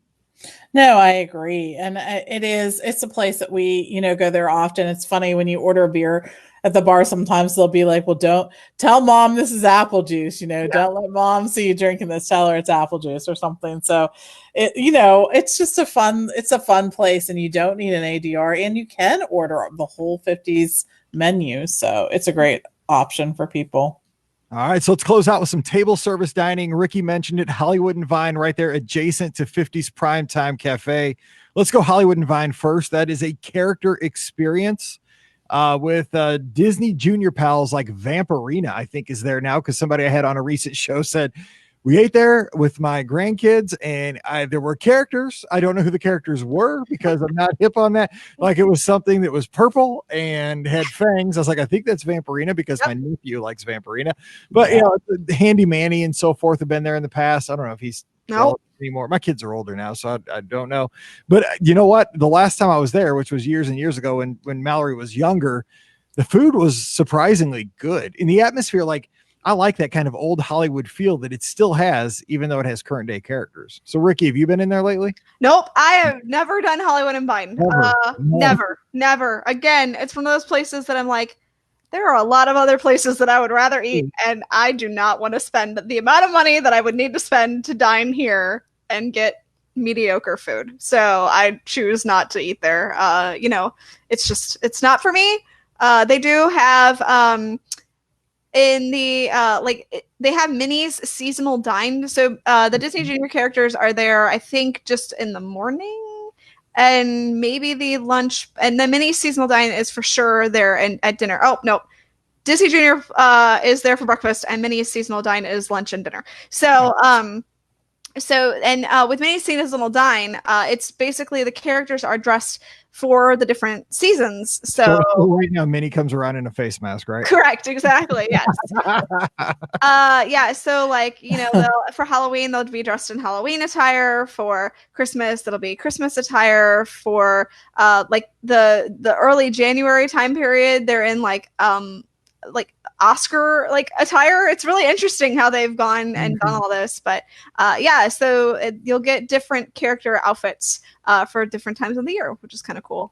No, I agree. And it's a place that we, go there often. It's funny when you order a beer at the bar, sometimes they'll be like, well, don't tell mom this is apple juice, don't let mom see you drinking this, tell her it's apple juice or something. So it's just it's a fun place, and you don't need an ADR, and you can order the whole 50s menu. So it's a great option for people. All right, so let's close out with some table service dining. Rikki mentioned it, Hollywood and Vine right there adjacent to 50's Primetime Cafe. Let's go Hollywood and Vine first. That is a character experience with Disney Junior pals like Vampirina, I think is there now, because somebody I had on a recent show said, we ate there with my grandkids and there were characters. I don't know who the characters were because I'm not hip on that. Like it was something that was purple and had fangs. I was like, I think that's Vampirina because my nephew likes Vampirina. But Handy Manny and so forth have been there in the past. I don't know if he's anymore. My kids are older now, so I don't know. But you know what? The last time I was there, which was years and years ago when Mallory was younger, the food was surprisingly good. In the atmosphere, like I like that kind of old Hollywood feel that it still has, even though it has current day characters. So Rikki, have you been in there lately? Nope. I have never done Hollywood and Vine. Never. Again, it's one of those places that I'm like, there are a lot of other places that I would rather eat, and I do not want to spend the amount of money that I would need to spend to dine here and get mediocre food. So I choose not to eat there. It's not for me. They do have in the they have minis seasonal dine. So the Disney Junior characters are there, I think, just in the morning, and maybe the lunch, and the mini seasonal dine is for sure there and at dinner. Oh no, Disney Junior is there for breakfast, and mini seasonal dine is lunch and dinner. So with mini seasonal dine, it's basically the characters are dressed for the different seasons. So right now, Minnie comes around in a face mask, right? Correct, exactly. Yes. So for Halloween they'll be dressed in Halloween attire. For Christmas it'll be Christmas attire. For the early January time period, they're in like Oscar attire. It's really interesting how they've gone and done all this, but you'll get different character outfits for different times of the year, which is kind of cool.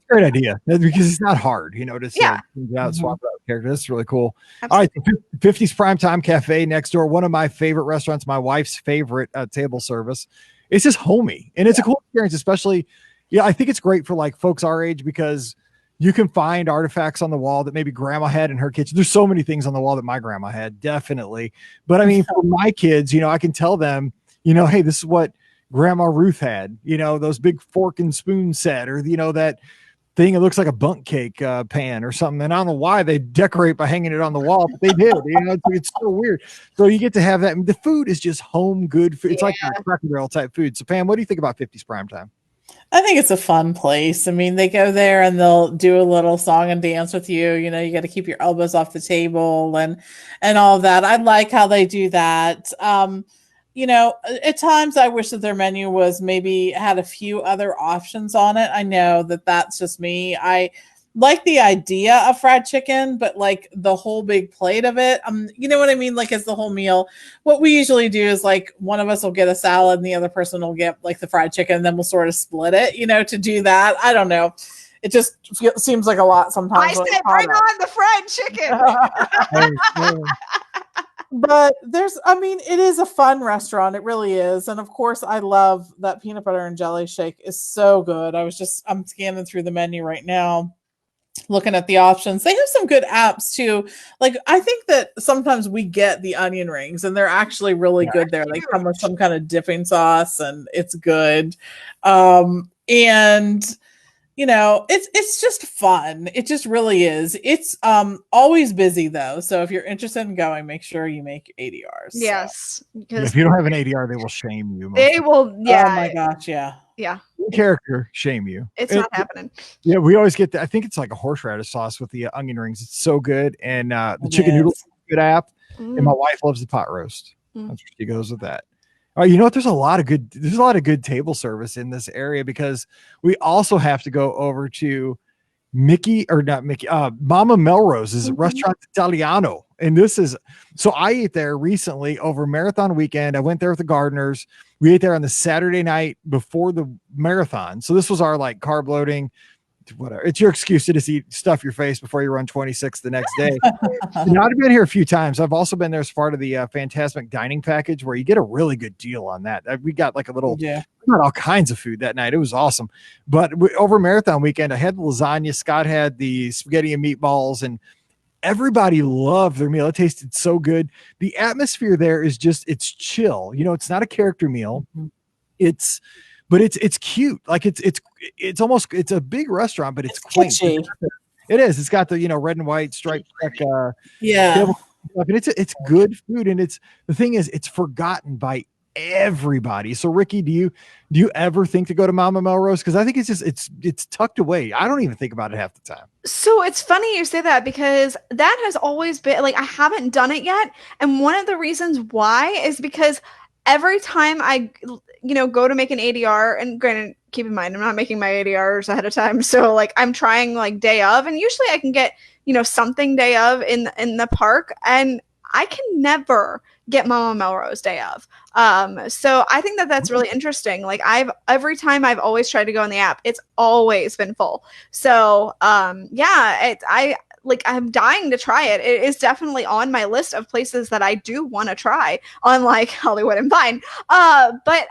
Great idea, because it's not hard, to swap out characters. That's really cool. Absolutely. All right, 50's Primetime Cafe next door, one of my favorite restaurants, my wife's favorite table service. It's just homey, and it's a cool experience, especially I think it's great for like folks our age, because you can find artifacts on the wall that maybe grandma had in her kitchen. There's so many things on the wall that my grandma had, definitely. But I mean, for my kids, I can tell them, hey, this is what Grandma Ruth had, those big fork and spoon set, or, that thing. It looks like a bunk cake pan or something. And I don't know why they decorate by hanging it on the wall, but they did, it's so weird. So you get to have that. The food is just home good food. It's like a Cracker Barrel type food. So Pam, what do you think about 50's Primetime? I think it's a fun place. I mean, they go there and they'll do a little song and dance with you. You got to keep your elbows off the table and all of that. I like how they do that. At times I wish that their menu was maybe had a few other options on it. I know that that's just me. I like the idea of fried chicken, but like the whole big plate of it, you know what I mean? Like as the whole meal, what we usually do is like one of us will get a salad and the other person will get like the fried chicken, and then we'll sort of split it, to do that. I don't know. It just seems like a lot sometimes. I said, bring on the fried chicken. But it is a fun restaurant. It really is. And of course, I love that peanut butter and jelly shake is so good. I'm scanning through the menu right now, looking at the options. They have some good apps too. Like I think that sometimes we get the onion rings and they're actually really good there. They come with some kind of dipping sauce and it's good. It's just fun. It just really is. It's always busy though. So if you're interested in going, make sure you make ADRs. Yes. If you don't have an ADR, they will shame you. They will. Yeah. Oh my gosh. Yeah. Yeah. Character shame you. It's not happening. Yeah, we always get I think it's like a horseradish sauce with the onion rings. It's so good. And the chicken noodles good app. And my wife loves the pot roast. That's where she goes with that. All right, there's a lot of good table service in this area, because we also have to go over to Mama Melrose's Restaurant Italiano. And I ate there recently over marathon weekend. I went there with the gardeners. We ate there on the Saturday night before the marathon. So this was our like carb loading, whatever. It's your excuse to just stuff your face before you run 26 the next day. Now, I've been here a few times. I've also been there as part of the Fantasmic dining package where you get a really good deal on that. We got like a little, we got all kinds of food that night. It was awesome. But over marathon weekend, I had the lasagna. Scott had the spaghetti and meatballs, and everybody loved their meal. It tasted so good. The atmosphere there is just, it's chill. You know, it's not a character meal. But it's cute. Like it's almost, it's a big restaurant, but it's quaint. Kitschy. It is. It's got the, you know, red and white striped check, yeah. and it's good food. And the thing is, it's forgotten by everybody. So Rikki, do you ever think to go to Mama Melrose? Because I think it's just it's tucked away. I don't even think about it half the time. So it's funny you say that, because that has always been like, I haven't done it yet. And one of the reasons why is because every time I, go to make an ADR, and granted, keep in mind, I'm not making my ADRs ahead of time. So like I'm trying like day of, and usually I can get, something day of in the park, and I can never get Mama Melrose day of. So I think that that's really interesting. Like every time I've always tried to go on the app, it's always been full. So I'm dying to try it. It is definitely on my list of places that I do want to try, unlike Hollywood and Vine. But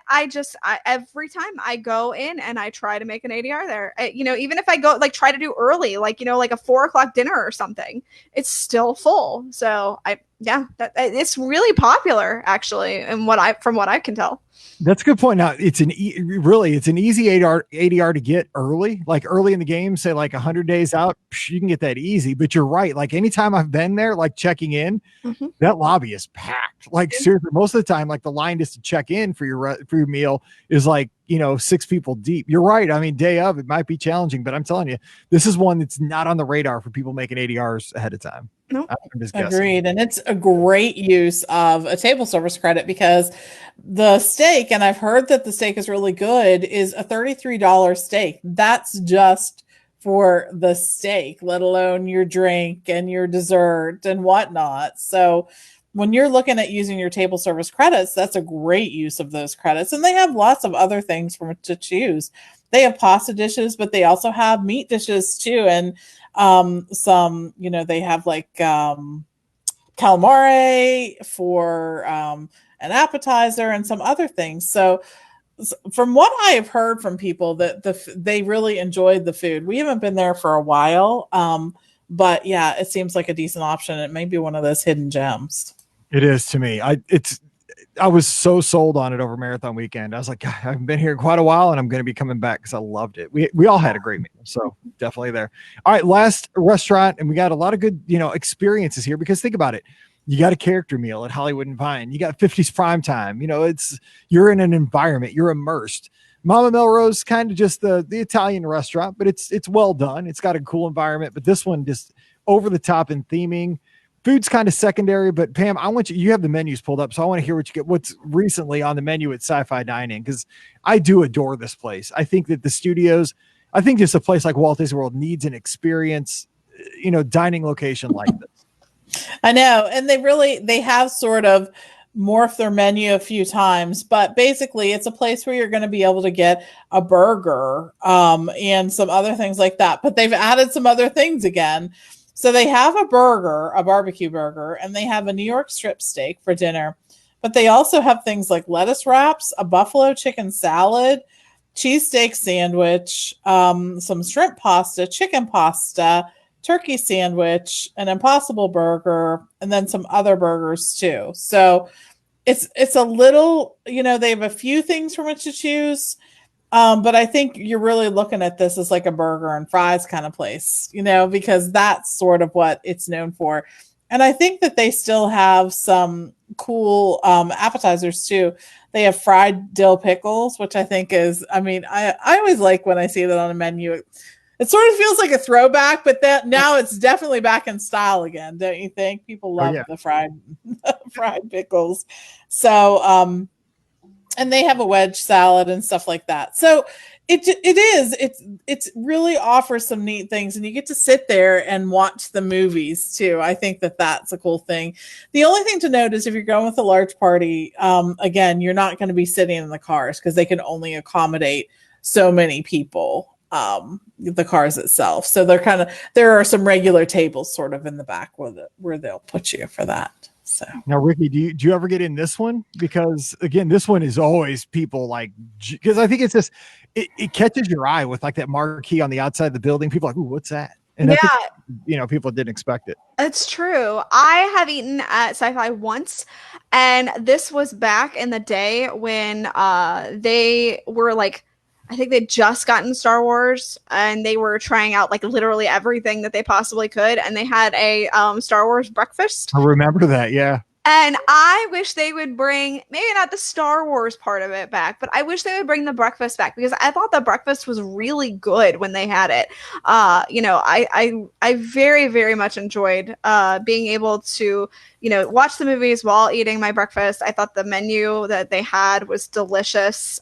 every time I go in and I try to make an ADR there, even if I go like try to do early, like a 4:00 dinner or something, it's still full. So it's really popular actually, and from what I can tell. That's a good point. Now it's an easy ADR to get early, like early in the game, say like 100 days out, you can get that easy. But you're right. Like anytime I've been there, like checking in, that lobby is packed. Like seriously, most of the time, like the line just to check in for your meal is like, 6 people deep. You're right. I mean, day of, it might be challenging, but I'm telling you, this is one that's not on the radar for people making ADRs ahead of time. Nope. Agreed. And it's a great use of a table service credit, because the steak, and I've heard that the steak is really good, is a $33 steak. That's just for the steak, let alone your drink and your dessert and whatnot. So when you're looking at using your table service credits, that's a great use of those credits. And they have lots of other things to choose. They have pasta dishes, but they also have meat dishes too. And some, they have like calamari for an appetizer and some other things. So from what I have heard from people, that they really enjoyed the food. We haven't been there for a while, but yeah, it seems like a decent option. It may be one of those hidden gems. It is to me. I was so sold on it over marathon weekend. I was like, God, I've been here quite a while, and I'm going to be coming back because I loved it. We all had a great meal, so definitely there. All right, last restaurant, and we got a lot of good experiences here, because think about it. You got a character meal at Hollywood and Vine. You got 50s prime time. You're in an environment. You're immersed. Mama Melrose, kind of just the Italian restaurant, but it's well done. It's got a cool environment, but this one just over the top in theming. Food's kind of secondary, but Pam, I want you have the menus pulled up, so I want to hear what's recently on the menu at Sci-Fi Dining, because I do adore this place. I think that the studios, I think just a place like Walt Disney World needs an experience, dining location like this. I know. And they have sort of morphed their menu a few times, but basically it's a place where you're going to be able to get a burger, and some other things like that, but they've added some other things again. So they have a barbecue burger, and they have a New York strip steak for dinner, but they also have things like lettuce wraps, a buffalo chicken salad, cheesesteak sandwich, some shrimp pasta, chicken pasta, turkey sandwich, an Impossible burger, and then some other burgers too. So it's a little, they have a few things from which to choose. But I think you're really looking at this as like a burger and fries kind of place, because that's sort of what it's known for. And I think that they still have some cool appetizers too. They have fried dill pickles, which I think is, I always like when I see that on a menu. It sort of feels like a throwback, but that now it's definitely back in style again, don't you think? People love the fried pickles. So, and they have a wedge salad and stuff like that. So It is. It's really offers some neat things, and you get to sit there and watch the movies too. I think that's a cool thing. The only thing to note is if you're going with a large party, again, you're not going to be sitting in the cars because they can only accommodate so many people. The cars itself, so there are some regular tables sort of in the back where they'll put you for that. So now, Rikki, do you ever get in this one? Because again, this one is always people like, because I think it's just, it catches your eye with like that marquee on the outside of the building. People are like, ooh, what's that? And yeah, I think, people didn't expect it. It's true. I have eaten at Sci-Fi once, and this was back in the day when they were like, I think they'd just gotten Star Wars, and they were trying out like literally everything that they possibly could, and they had a Star Wars breakfast. I remember that, yeah. And I wish they would bring, maybe not the Star Wars part of it back, but I wish they would bring the breakfast back, because I thought the breakfast was really good when they had it. I very, very much enjoyed being able to, watch the movies while eating my breakfast. I thought the menu that they had was delicious.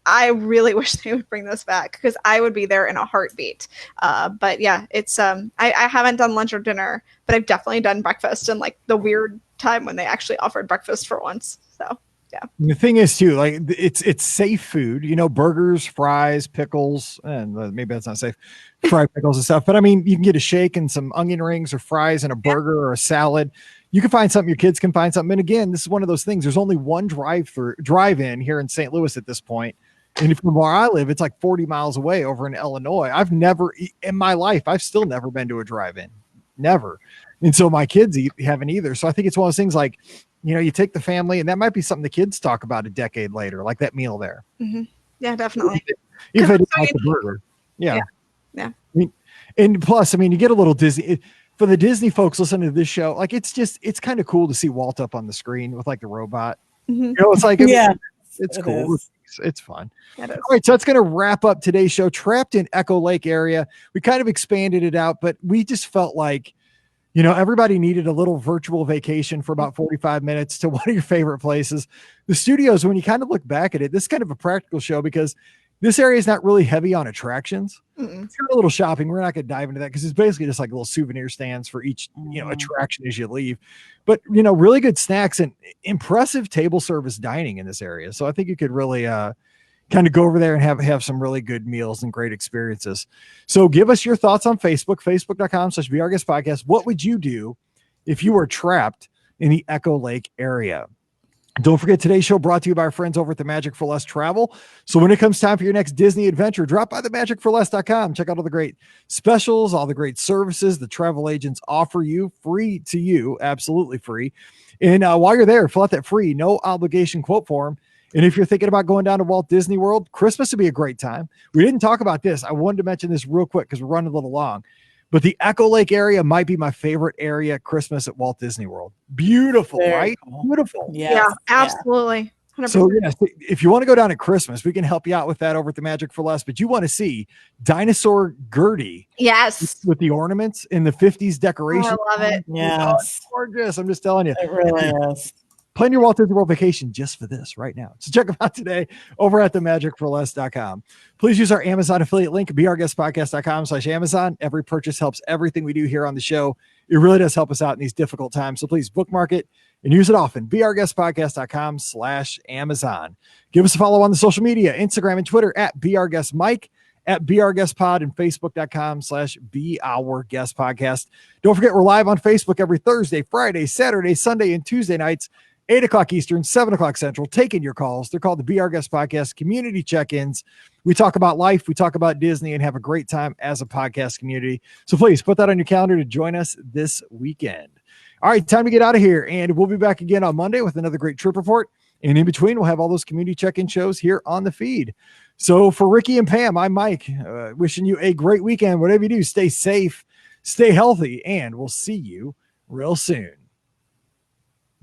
I really wish they would bring this back, because I would be there in a heartbeat. But yeah, it's I haven't done lunch or dinner, but I've definitely done breakfast in like the weird time when they actually offered breakfast for once. So yeah. The thing is too, like it's safe food, burgers, fries, pickles, and maybe that's not safe, fried pickles and stuff. But I mean, you can get a shake and some onion rings or fries and a burger or a salad. You can find something, your kids can find something. And again, this is one of those things. There's only one drive-in here in St. Louis at this point. And from where I live, it's like 40 miles away over in Illinois. I've never in my life, I've still never been to a drive-in. Never. And so my kids haven't either. So I think it's one of those things like, you take the family, and that might be something the kids talk about a decade later, like that meal there. Mm-hmm. Yeah, definitely. If it's like the burger. Yeah. Yeah. And plus, you get a little Disney. For the Disney folks listening to this show, like it's kind of cool to see Walt up on the screen with like the robot. Mm-hmm. It's like, it's cool. Is. It's fun. All right, so that's going to wrap up today's show. Trapped in Echo Lake area. We kind of expanded it out, but we just felt like, everybody needed a little virtual vacation for about 45 minutes to one of your favorite places. The studios, when you kind of look back at it, this is kind of a practical show because this area is not really heavy on attractions. It's got a little shopping. We're not going to dive into that because it's basically just like little souvenir stands for each, attraction as you leave. But, really good snacks and impressive table service dining in this area. So I think you could really kind of go over there and have some really good meals and great experiences. So give us your thoughts on Facebook, facebook.com/BeOurGuestPodcast. What would you do if you were trapped in the Echo Lake area? Don't forget, today's show brought to you by our friends over at the Magic for Less Travel. So when it comes time for your next Disney adventure, drop by themagicforless.com. Check out all the great specials, all the great services the travel agents offer you, free to you, absolutely free. And while you're there, fill out that free, no obligation quote form. And if you're thinking about going down to Walt Disney World, Christmas would be a great time. We didn't talk about this. I wanted to mention this real quick because we're running a little long. But the Echo Lake area might be my favorite area at Christmas at Walt Disney World. Beautiful, right? Cool. Beautiful. Yes. Yeah, absolutely. 100%. So if you want to go down at Christmas, we can help you out with that over at the Magic for Less. But you want to see Dinosaur Gertie. Yes. With the ornaments in the 50s decoration. Oh, I love it. Yes. Oh, gorgeous. I'm just telling you. It really is. Plan your Walt Disney World vacation just for this right now. So check them out today over at themagicforless.com. Please use our Amazon affiliate link, beourguestpodcast.com/Amazon. Every purchase helps everything we do here on the show. It really does help us out in these difficult times. So please bookmark it and use it often. beourguestpodcast.com/Amazon. Give us a follow on the social media, Instagram and Twitter at beourguestmike, at beourguestpod, and facebook.com/beourguestpodcast. Don't forget, we're live on Facebook every Thursday, Friday, Saturday, Sunday, and Tuesday nights, 8 o'clock Eastern, 7 o'clock Central, taking your calls. They're called the Be Our Guest Podcast community check-ins. We talk about life, we talk about Disney, and have a great time as a podcast community. So please put that on your calendar to join us this weekend. All right, time to get out of here, and we'll be back again on Monday with another great trip report. And in between, we'll have all those community check-in shows here on the feed. So for Rikki and Pam, I'm Mike, wishing you a great weekend. Whatever you do, stay safe, stay healthy, and we'll see you real soon.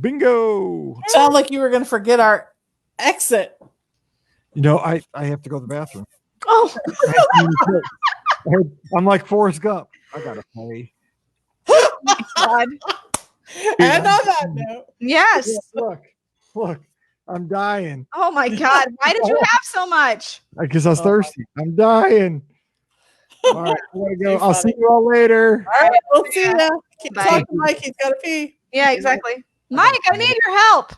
Bingo. Sound like you were going to forget our exit. I have to go to the bathroom. Oh. I'm like Forrest Gump. I got to pay. God. And on that note. Yes. Yeah, look. I'm dying. Oh my God. Why did you have so much? Because I was thirsty. I'm dying. All right, I'm gonna go. I'll see you all later. All right, we'll see ya. Keep Bye. talking, Mike. He's got to pee. Yeah, exactly. Mike, I need your help.